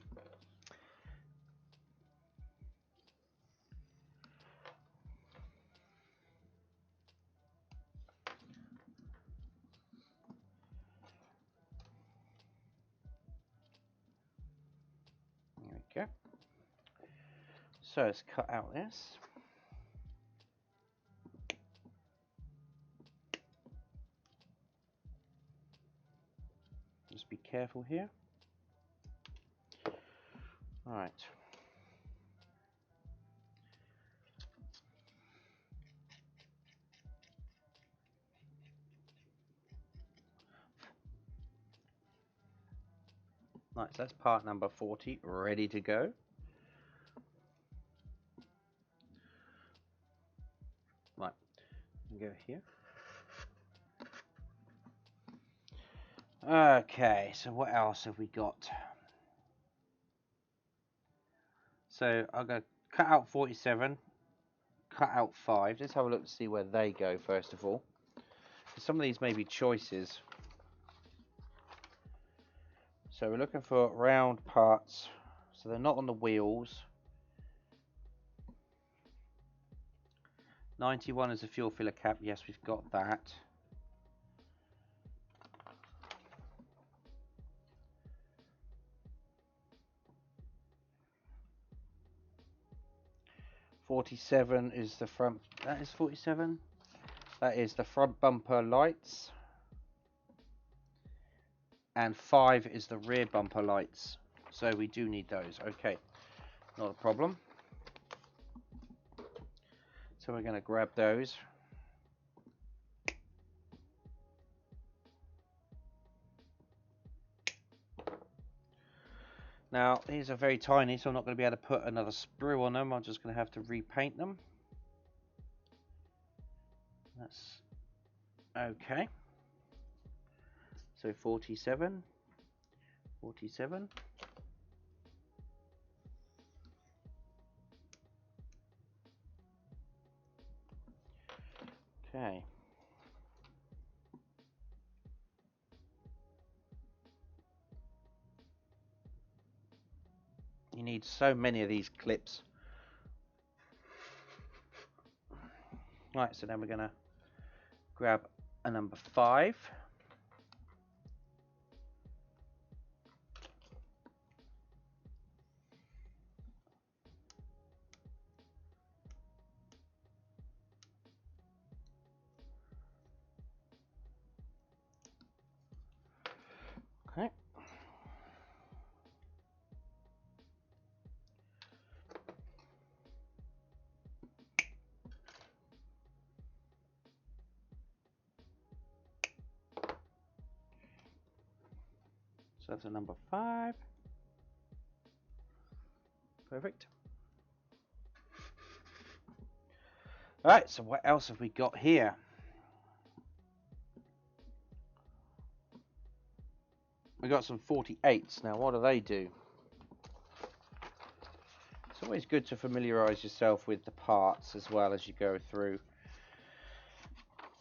There we go. So let's cut out this. Just be careful here. All right. Right, so that's part number 40 ready to go. Right, go here. Okay, so what else have we got? So I'm going to cut out 47, cut out 5. Let's have a look to see where they go first of all. Some of these may be choices. So we're looking for round parts, so they're not on the wheels. 91 is a fuel filler cap. Yes, we've got that. .47 is the front. That is 47. That is the front bumper lights. And 5 is the rear bumper lights. So we do need those. Okay, not a problem. So we're going to grab those. Now, these are very tiny, so I'm not going to be able to put another sprue on them. I'm just going to have to repaint them. That's okay. So 47, 47. Okay. You need so many of these clips. Right, so then we're going to grab a number 5. Okay. So that's a number 5. Perfect. Alright, so what else have we got here? We got some 48s. Now, what do they do? It's always good to familiarise yourself with the parts as well as you go through.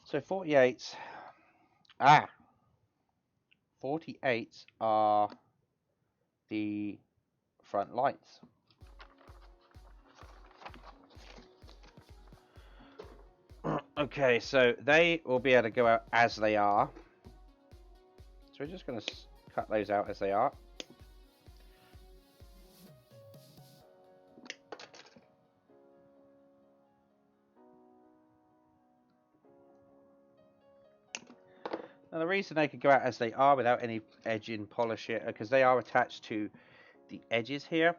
So 48s. 48s are the front lights. Okay, so they will be able to go out as they are. So we're just going to cut those out as they are. Now, the reason they could go out as they are without any edging, polish it, because they are attached to the edges here,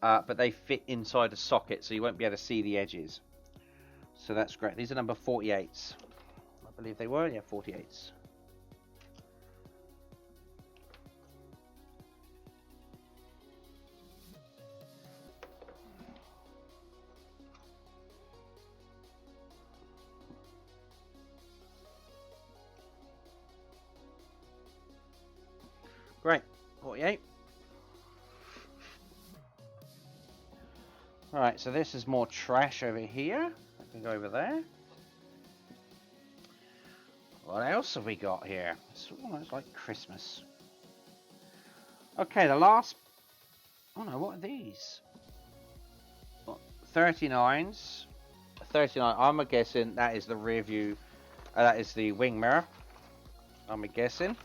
but they fit inside the socket, so you won't be able to see the edges. So that's great. These are number 48s. I believe they were, yeah, 48s. Great, 48. Alright, so this is more trash over here. I can go over there. What else have we got here? It's almost like Christmas. Okay, the last... Oh no, what are these? 39s. 39, I'm guessing that is the rear view. That is the wing mirror. I'm guessing.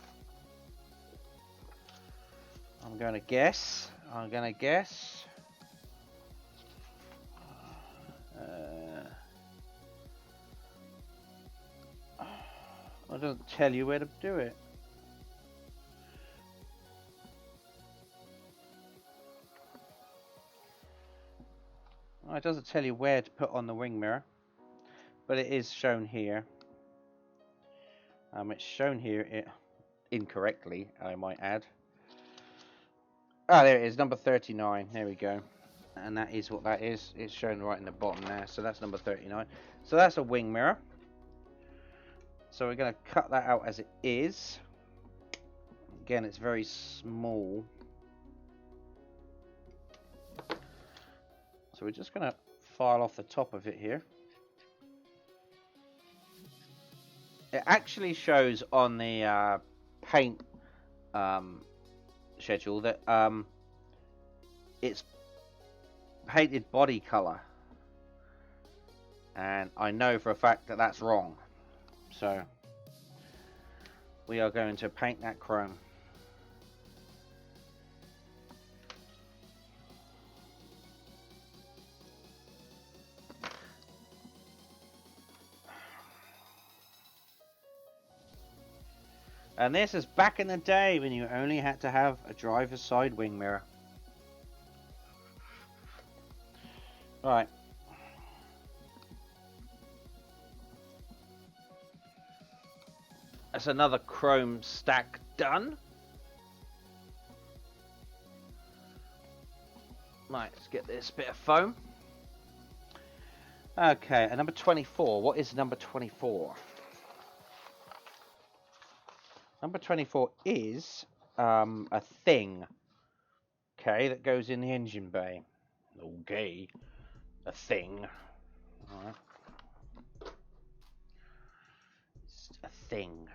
I'm gonna guess. It doesn't tell you where to do it. Oh, it doesn't tell you where to put on the wing mirror, but it is shown here. It's shown here incorrectly, I might add. Ah, there it is, number 39. There we go. And that is what that is. It's shown right in the bottom there. So that's number 39. So that's a wing mirror. So we're going to cut that out as it is. Again, it's very small. So we're just going to file off the top of it here. It actually shows on the paint schedule that it's painted body color, and I know for a fact that that's wrong. So we are going to paint that chrome. And this is back in the day when you only had to have a driver's side wing mirror. Right. That's another chrome stack done. Right, let's get this bit of foam. Okay, and number 24. What is number 24? Number 24 is a thing, okay, that goes in the engine bay. Okay, a thing. All right. It's a thing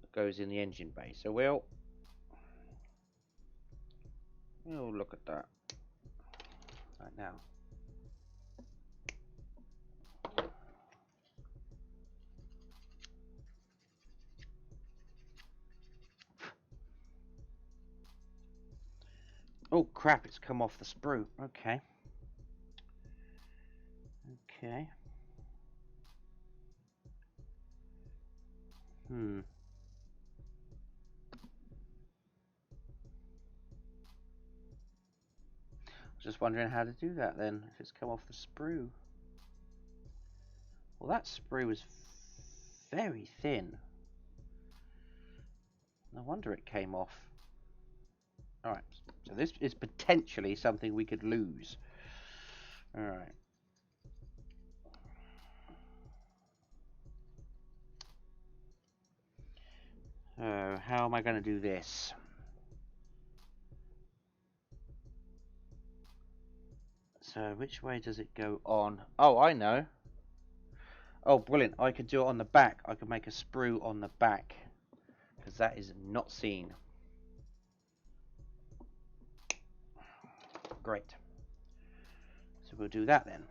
that goes in the engine bay. So we'll look at that right now. Oh crap, it's come off the sprue. Okay. Okay. Just wondering how to do that then, if it's come off the sprue. Well, that sprue is very thin. No wonder it came off. Alright, so this is potentially something we could lose. Alright. How am I going to do this? So, which way does it go on? Oh, I know. Oh, brilliant. I could do it on the back. I could make a sprue on the back, because that is not seen. Great. So we'll do that then.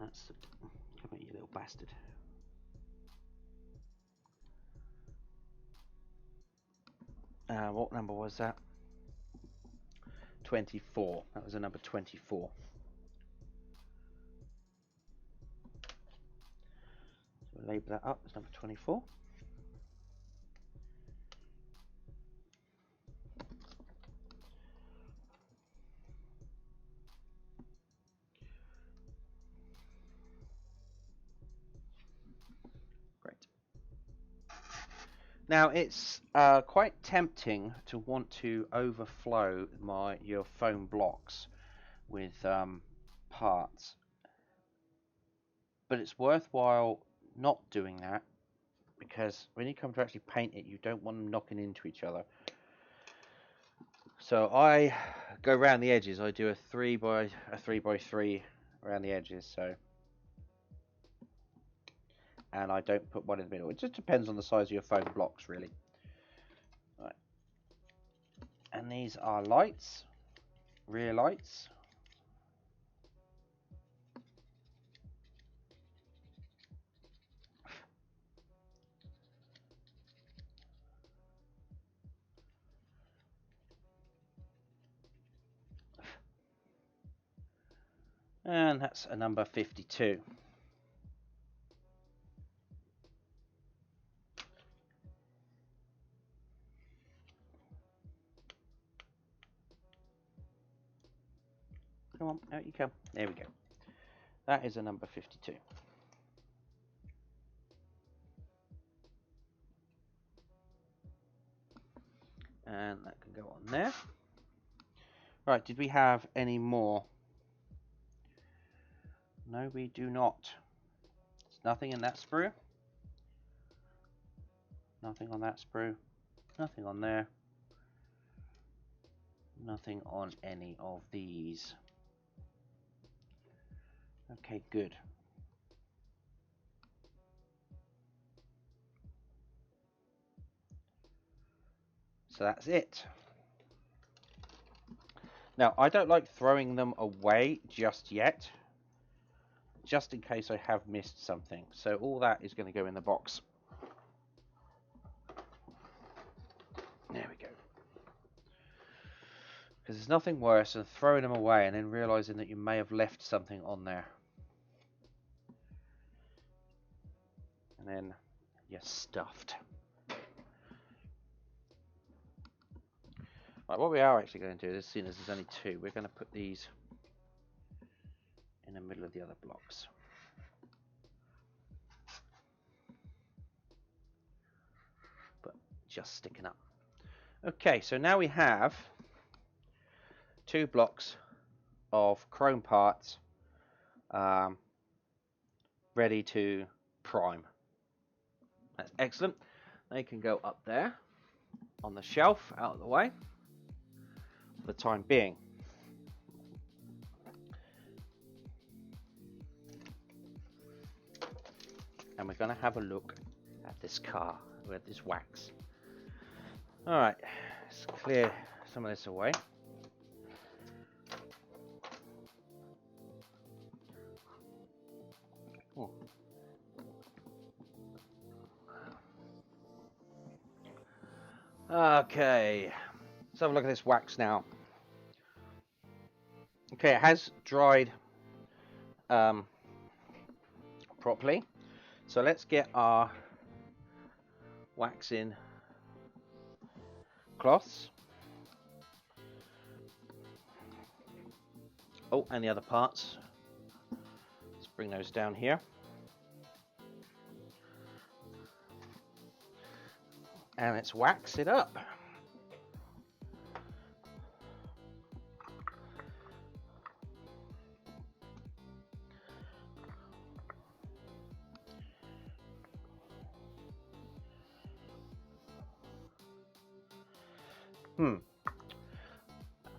That's... Come here, you little bastard. What number was that? 24. That was a number 24. So we'll label that up as number 24. Great. Now it's quite tempting to want to overflow your foam blocks with parts, but it's worthwhile not doing that, because when you come to actually paint it, you don't want them knocking into each other. So I go around the edges. I do a 3 by 3 around the edges. So, and I don't put one in the middle. It just depends on the size of your foam blocks, really. Right. And these are lights, rear lights. And that's a number 52. Come on, out you come. There we go. That is a number 52. And that can go on there. Right, did we have any more? No, we do not. There's nothing in that sprue. Nothing on that sprue. Nothing on there. Nothing on any of these. Okay, good. So that's it. Now, I don't like throwing them away just yet, just in case I have missed something. So all that is going to go in the box. There we go. Because there's nothing worse than throwing them away and then realizing that you may have left something on there. And then you're stuffed. Right, what we are actually going to do, as soon as there's only two, we're going to put these in the middle of the other blocks. But just sticking up. Okay, so now we have 2 blocks of chrome parts ready to prime. That's excellent. They can go up there on the shelf out of the way for the time being. And we're going to have a look at this car with this wax. Alright, let's clear some of this away. Oh. Okay, let's have a look at this wax now. Okay, it has dried properly. So let's get our waxing cloths. Oh, and the other parts. Let's bring those down here. And let's wax it up.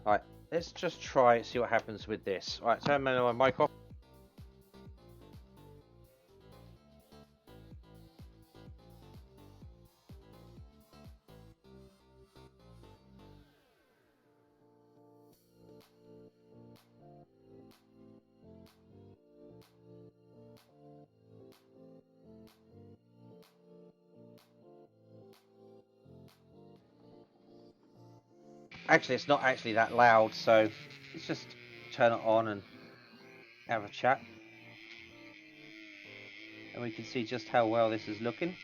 Right, let's just try see what happens with this. Right, turn my mic off. Actually, it's not actually that loud, so let's just turn it on and have a chat. And we can see just how well this is looking.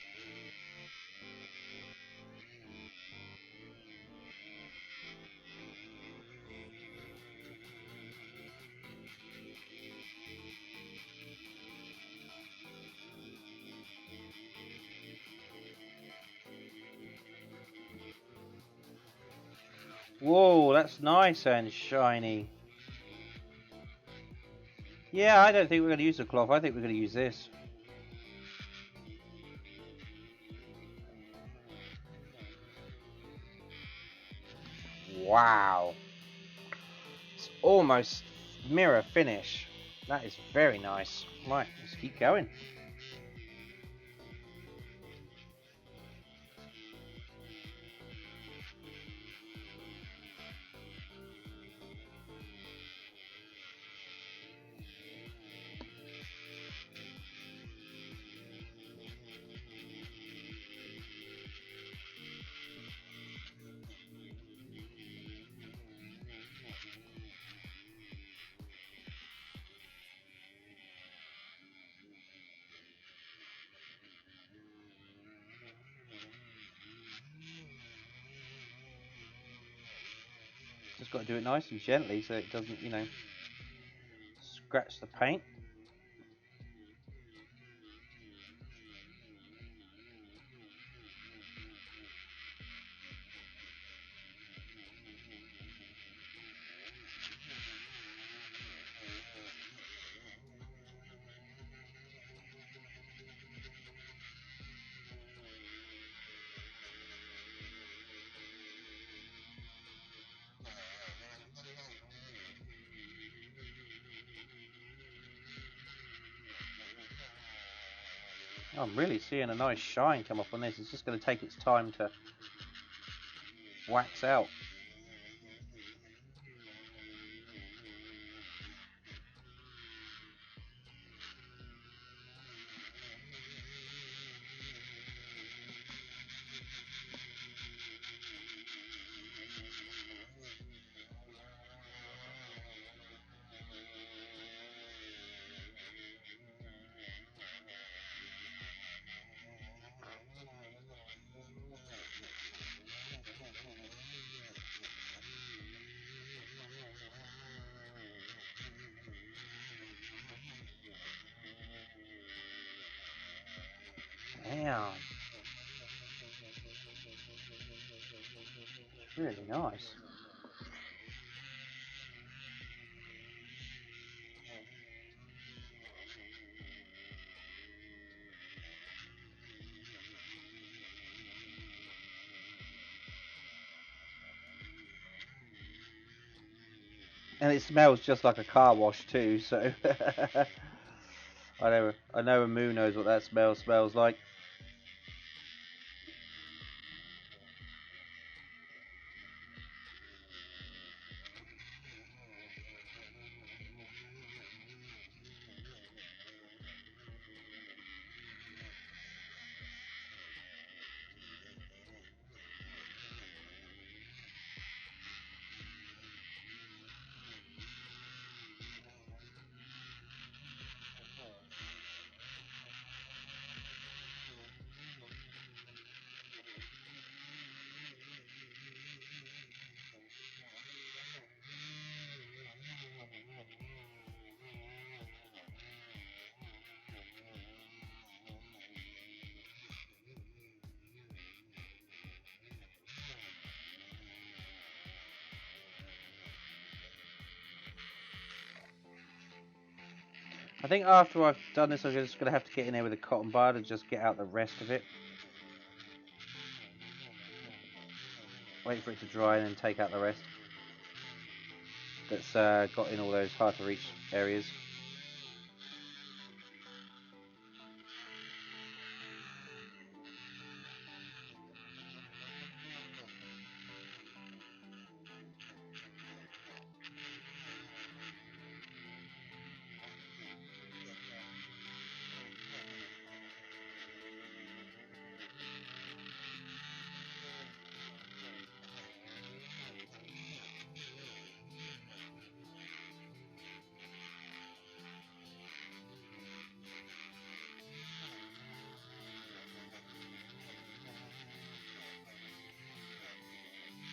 Whoa, that's nice and shiny. Yeah, I don't think we're going to use the cloth. I think we're going to use this. Wow. It's almost mirror finish. That is very nice. Right, let's keep going. Just got to do it nice and gently so it doesn't, scratch the paint. I'm really seeing a nice shine come up on this. It's just going to take its time to wax out. Damn. It's really nice. And it smells just like a car wash too, so I know Moo knows what that smells like. I think after I've done this, I'm just going to have to get in there with a cotton bud and just get out the rest of it. Wait for it to dry and then take out the rest. That's got in all those hard to reach areas.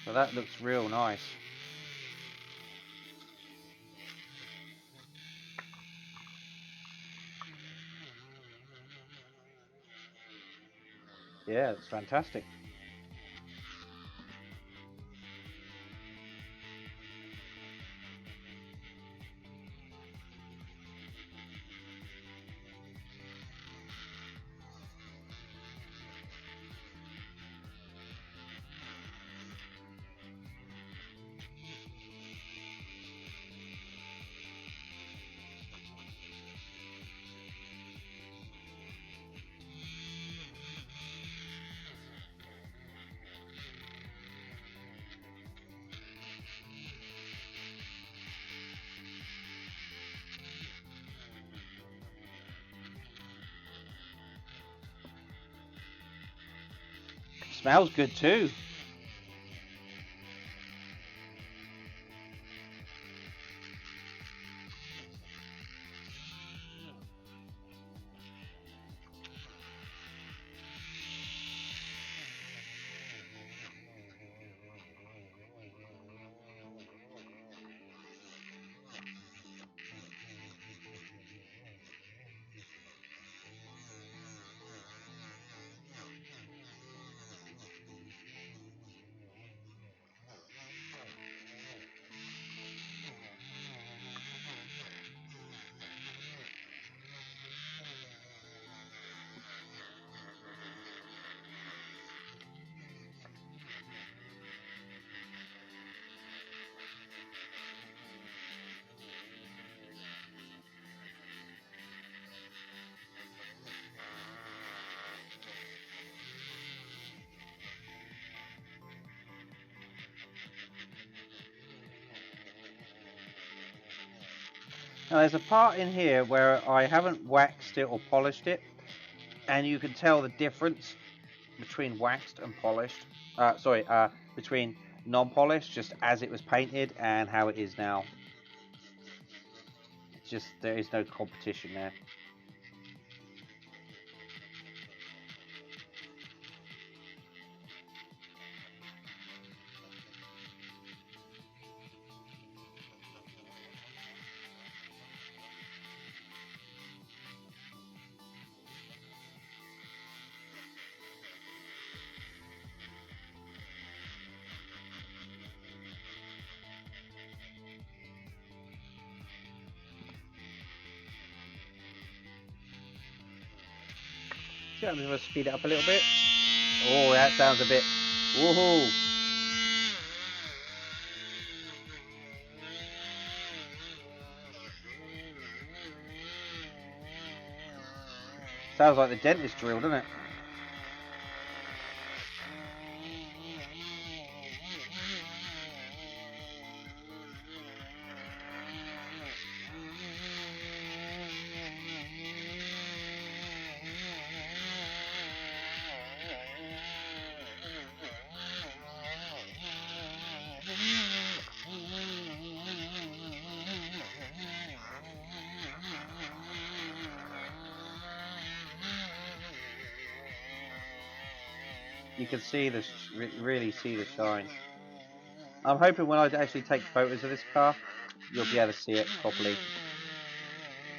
So that looks real nice. Yeah, it's fantastic. Smells good too. Now there's a part in here where I haven't waxed it or polished it, and you can tell the difference between waxed and polished. Between non-polished, just as it was painted, and how it is now. It's just, there is no competition there. See, I'm going to speed it up a little bit. Oh, that sounds a bit. Woohoo! Sounds like the dentist drill, doesn't it? You can see the really see the shine. I'm hoping when I actually take photos of this car, you'll be able to see it properly.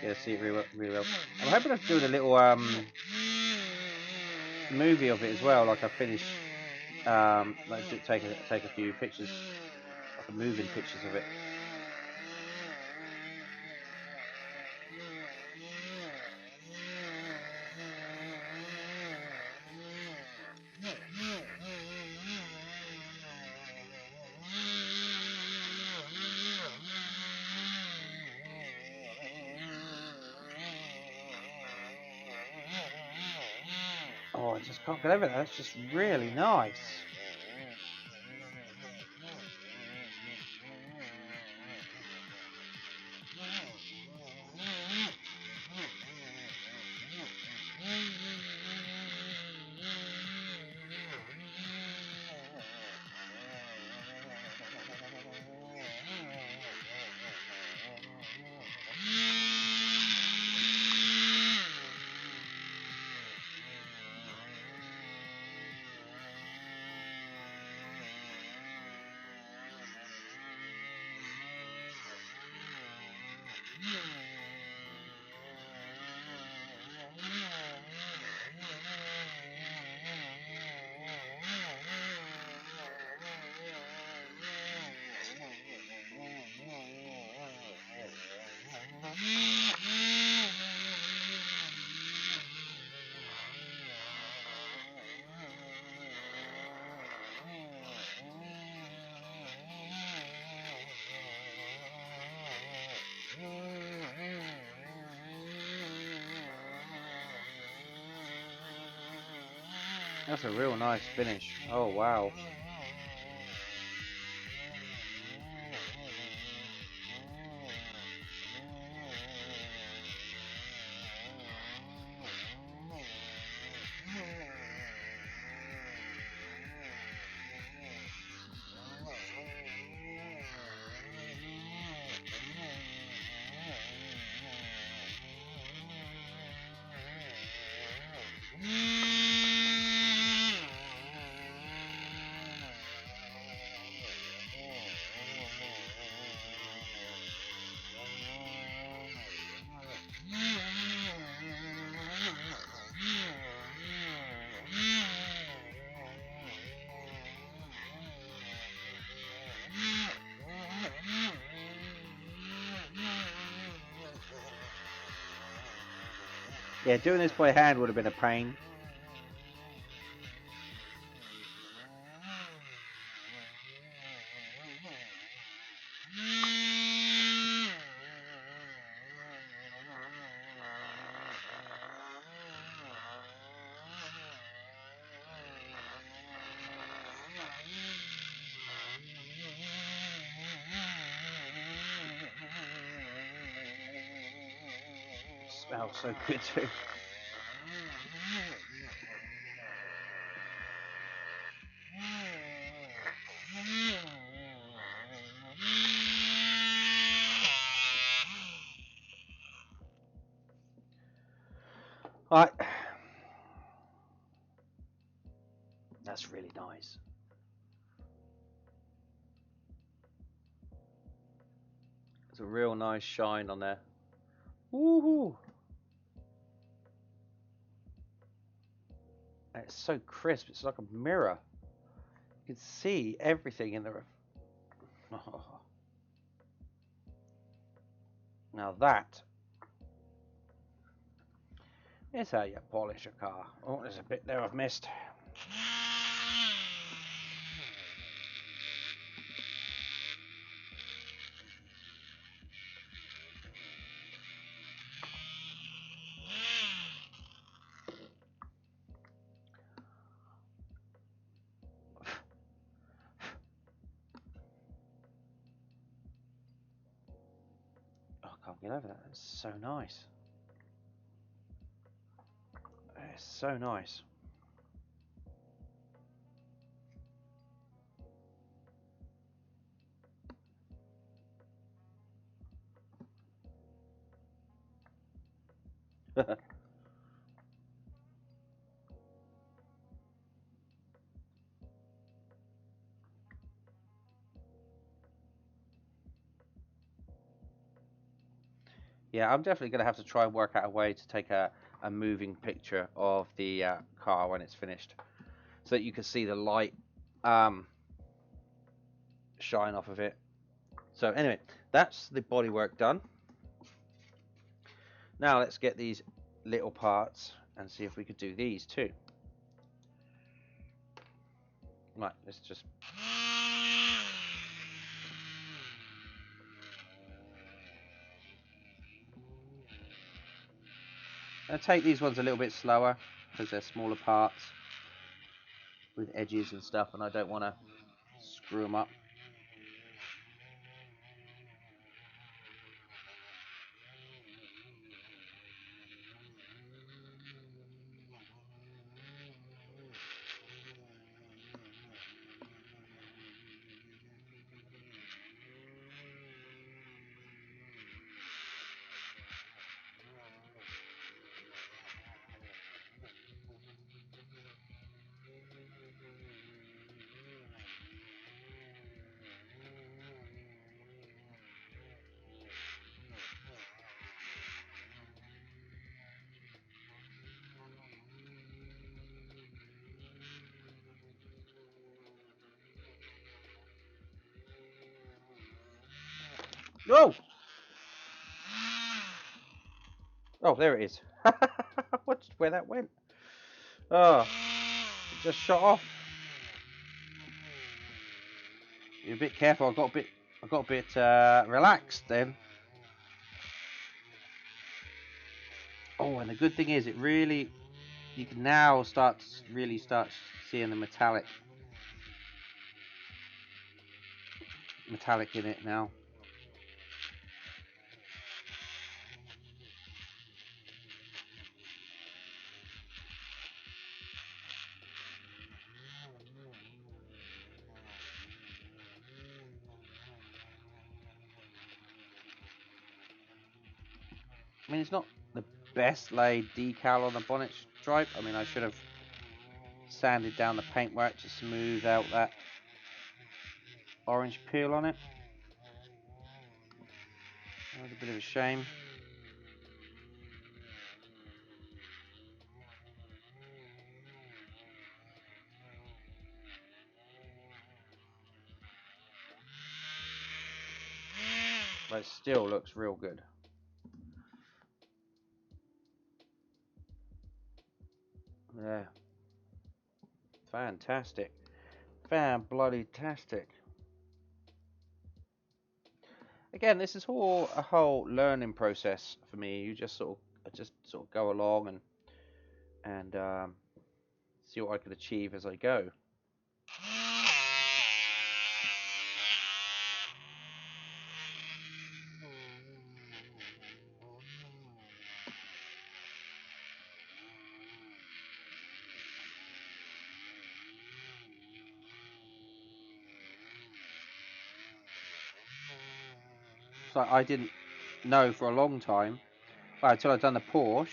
Yeah, see it really well. I'm hoping of doing a little movie of it as well. Like I finish, like take a few pictures, like moving pictures of it. Oh, I just can't get over that. That's just really nice. That's a real nice finish. Oh wow. Yeah, doing this by hand would have been a pain. Smells so good too. Right. That's really nice. It's a real nice shine on there. Woohoo! And it's so crisp, it's like a mirror. You can see everything in the... Oh. Now that is how you polish a car. Oh, there's a bit there I've missed. Oh, I can't get over that. It's so nice. It's so nice. Yeah, I'm definitely going to have to try and work out a way to take a moving picture of the car when it's finished, so that you can see the light shine off of it. So anyway, that's the bodywork done. Now let's get these little parts and see if we could do these too. Right, let's just... I'll take these ones a little bit slower because they're smaller parts with edges and stuff, and I don't want to screw them up. Oh! Oh, there it is. What's where that went? Oh, it just shot off. You're a bit careful. I got a bit relaxed then. Oh, and the good thing is, it really you can now really start seeing the metallic in it now. I mean, it's not the best laid decal on the bonnet stripe. I mean, I should have sanded down the paintwork to smooth out that orange peel on it. That was a bit of a shame. But it still looks real good. Yeah. Fantastic. Fan-bloody-tastic. Again, this is a whole learning process for me. You just sort of go along and see what I can achieve as I go. So I didn't know for a long time, well, until I'd done the Porsche,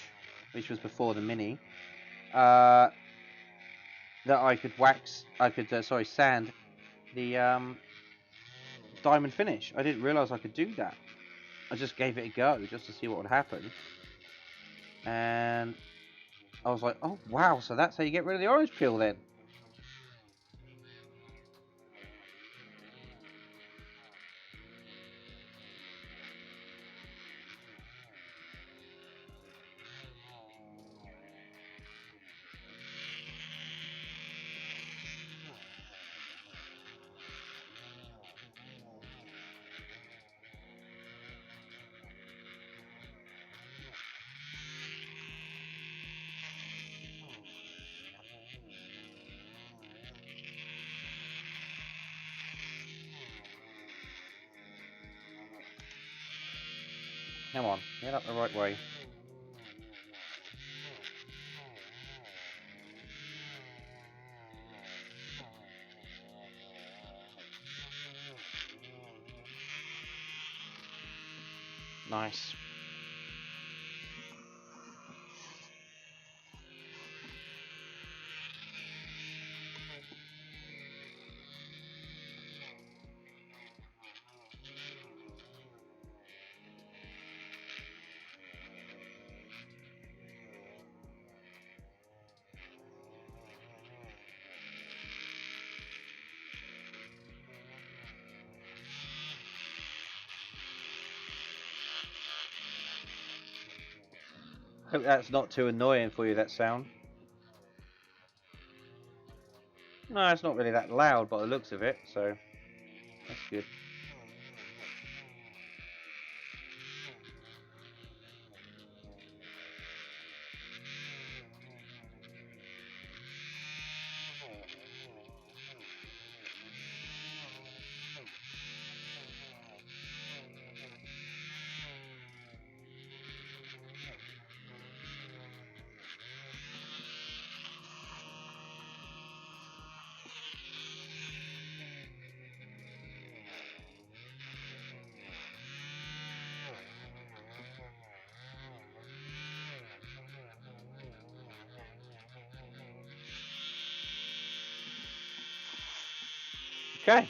which was before the Mini, that I could sand the diamond finish. I didn't realise I could do that. I just gave it a go just to see what would happen, and I was like, oh wow, so that's how you get rid of the orange peel then. Come on, get up the right way. Nice. Hope that's not too annoying for you, that sound. No, it's not really that loud by the looks of it, so that's good. Okay.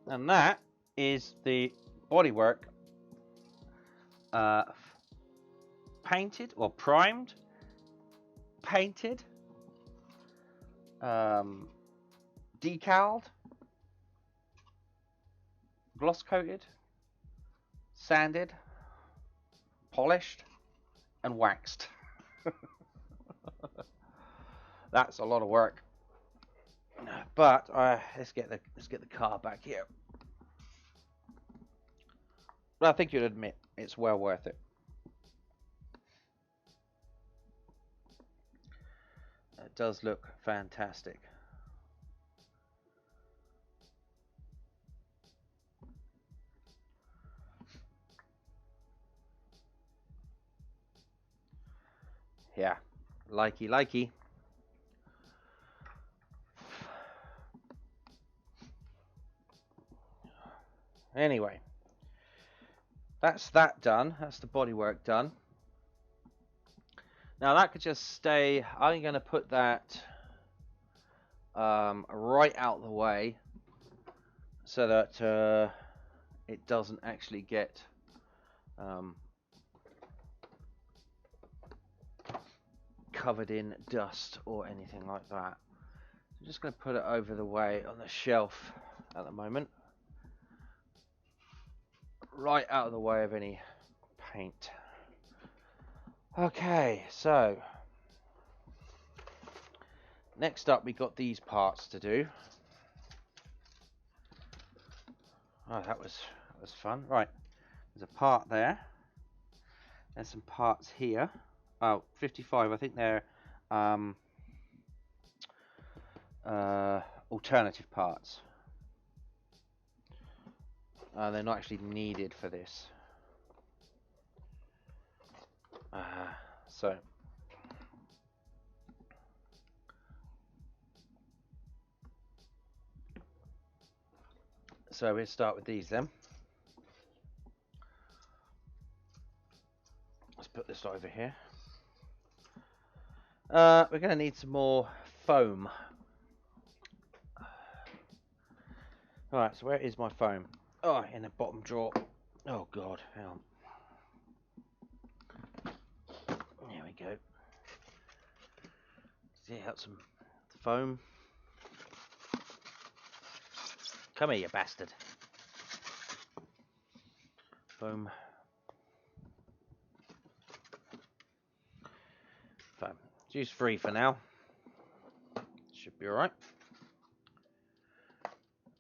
And that is the bodywork painted or primed, painted, decaled, gloss coated, sanded, polished, and waxed. That's a lot of work. But let's get the car back here. But I think you'll admit it's well worth it. It does look fantastic. Yeah, likey. Anyway, that's that done. That's the bodywork done. Now that could just stay. I'm going to put that right out the way so that it doesn't actually get covered in dust or anything like that. I'm just going to put it over the way on the shelf at the moment, right out of the way of any paint. Okay, so next up we got these parts to do. Oh, that was fun. Right, there's a part there. There's some parts here. Oh, 55. I think they're alternative parts. They're not actually needed for this. So we'll start with these then. Let's put this over here. We're going to need some more foam. Alright, so where is my foam? Oh, in the bottom drawer. Oh god, hang on. There we go. See, out some foam. Come here, you bastard. Foam. Foam. Use free for now. Should be alright.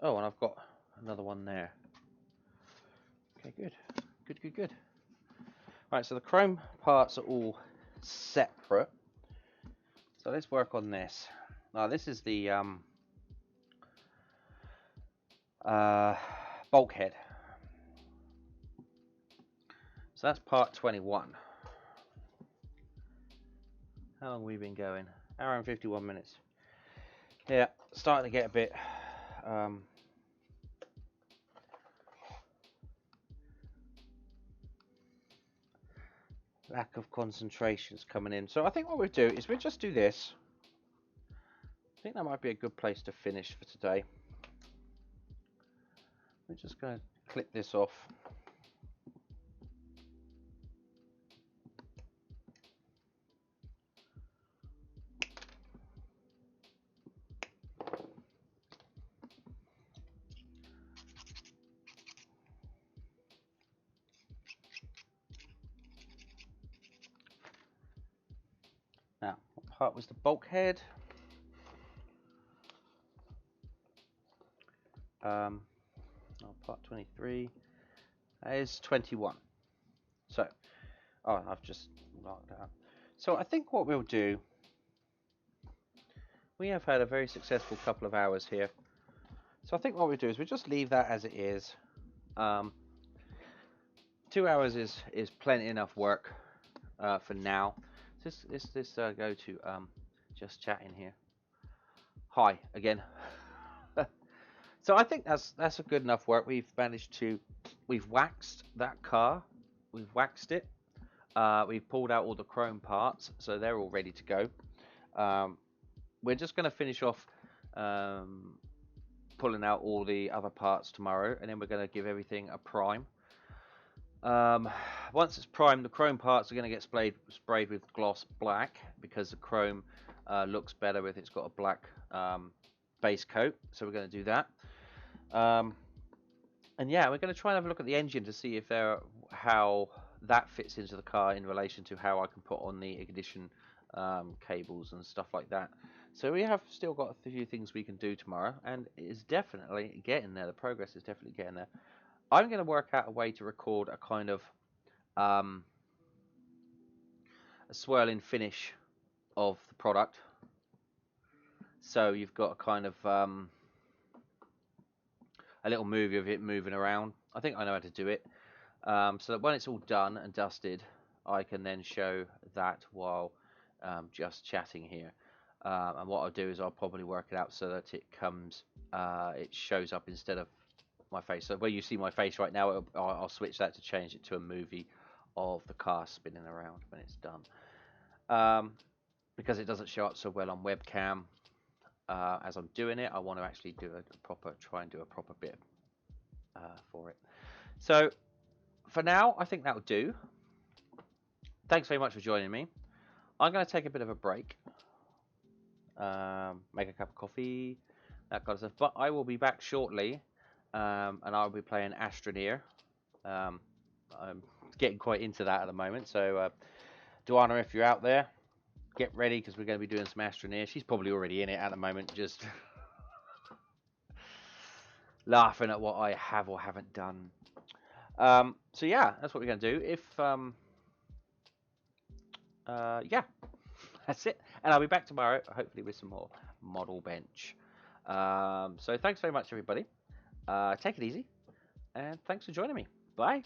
Oh, and I've got another one there. Okay, good. Right, so the chrome parts are all separate. So let's work on this. Now this is the bulkhead. So that's part 21. How long have we been going? Hour and 51 minutes. Yeah, starting to get a bit lack of concentrations coming in. So I think what we'll do is we'll just do this. I think that might be a good place to finish for today. We're just going to clip this off. Now, what part was the bulkhead? Part 23 is 21. So, oh, I've just marked that up. So I think what we'll do, we have had a very successful couple of hours here. So I think what we'll do is we'll just leave that as it is. 2 hours is plenty enough work for now. Let's go to just chatting here. Hi again. So I think that's a good enough work. We've waxed that car. We've waxed it. We've pulled out all the chrome parts, so they're all ready to go. We're just going to finish off pulling out all the other parts tomorrow, and then we're going to give everything a prime. Once it's primed, the chrome parts are going to get sprayed with gloss black, because the chrome looks better if it's got a black base coat. So we're going to do that. And yeah, we're going to try and have a look at the engine to see if how that fits into the car in relation to how I can put on the ignition cables and stuff like that. So we have still got a few things we can do tomorrow, and it is definitely getting there. The progress is definitely getting there. I'm going to work out a way to record a kind of a swirling finish of the product. So you've got a kind of a little movie of it moving around. I think I know how to do it. So that when it's all done and dusted, I can then show that while just chatting here. And what I'll do is I'll probably work it out so that it comes, it shows up instead of my face. So where you see my face right now, I'll switch that to change it to a movie of the car spinning around when it's done. Because it doesn't show up so well on webcam as I'm doing it, I want to actually do try and do a proper bit for it. So for now, I think that'll do. Thanks very much for joining me. I'm going to take a bit of a break, make a cup of coffee, that kind of stuff. But I will be back shortly, and I'll be playing Astroneer. I'm getting quite into that at the moment. So, Duana, if you're out there, get ready because we're going to be doing some Astroneer. She's probably already in it at the moment, just laughing at what I have or haven't done. So yeah, that's what we're going to do. If yeah, that's it. And I'll be back tomorrow, hopefully with some more model bench. So thanks very much, everybody. Take it easy, and thanks for joining me. Bye.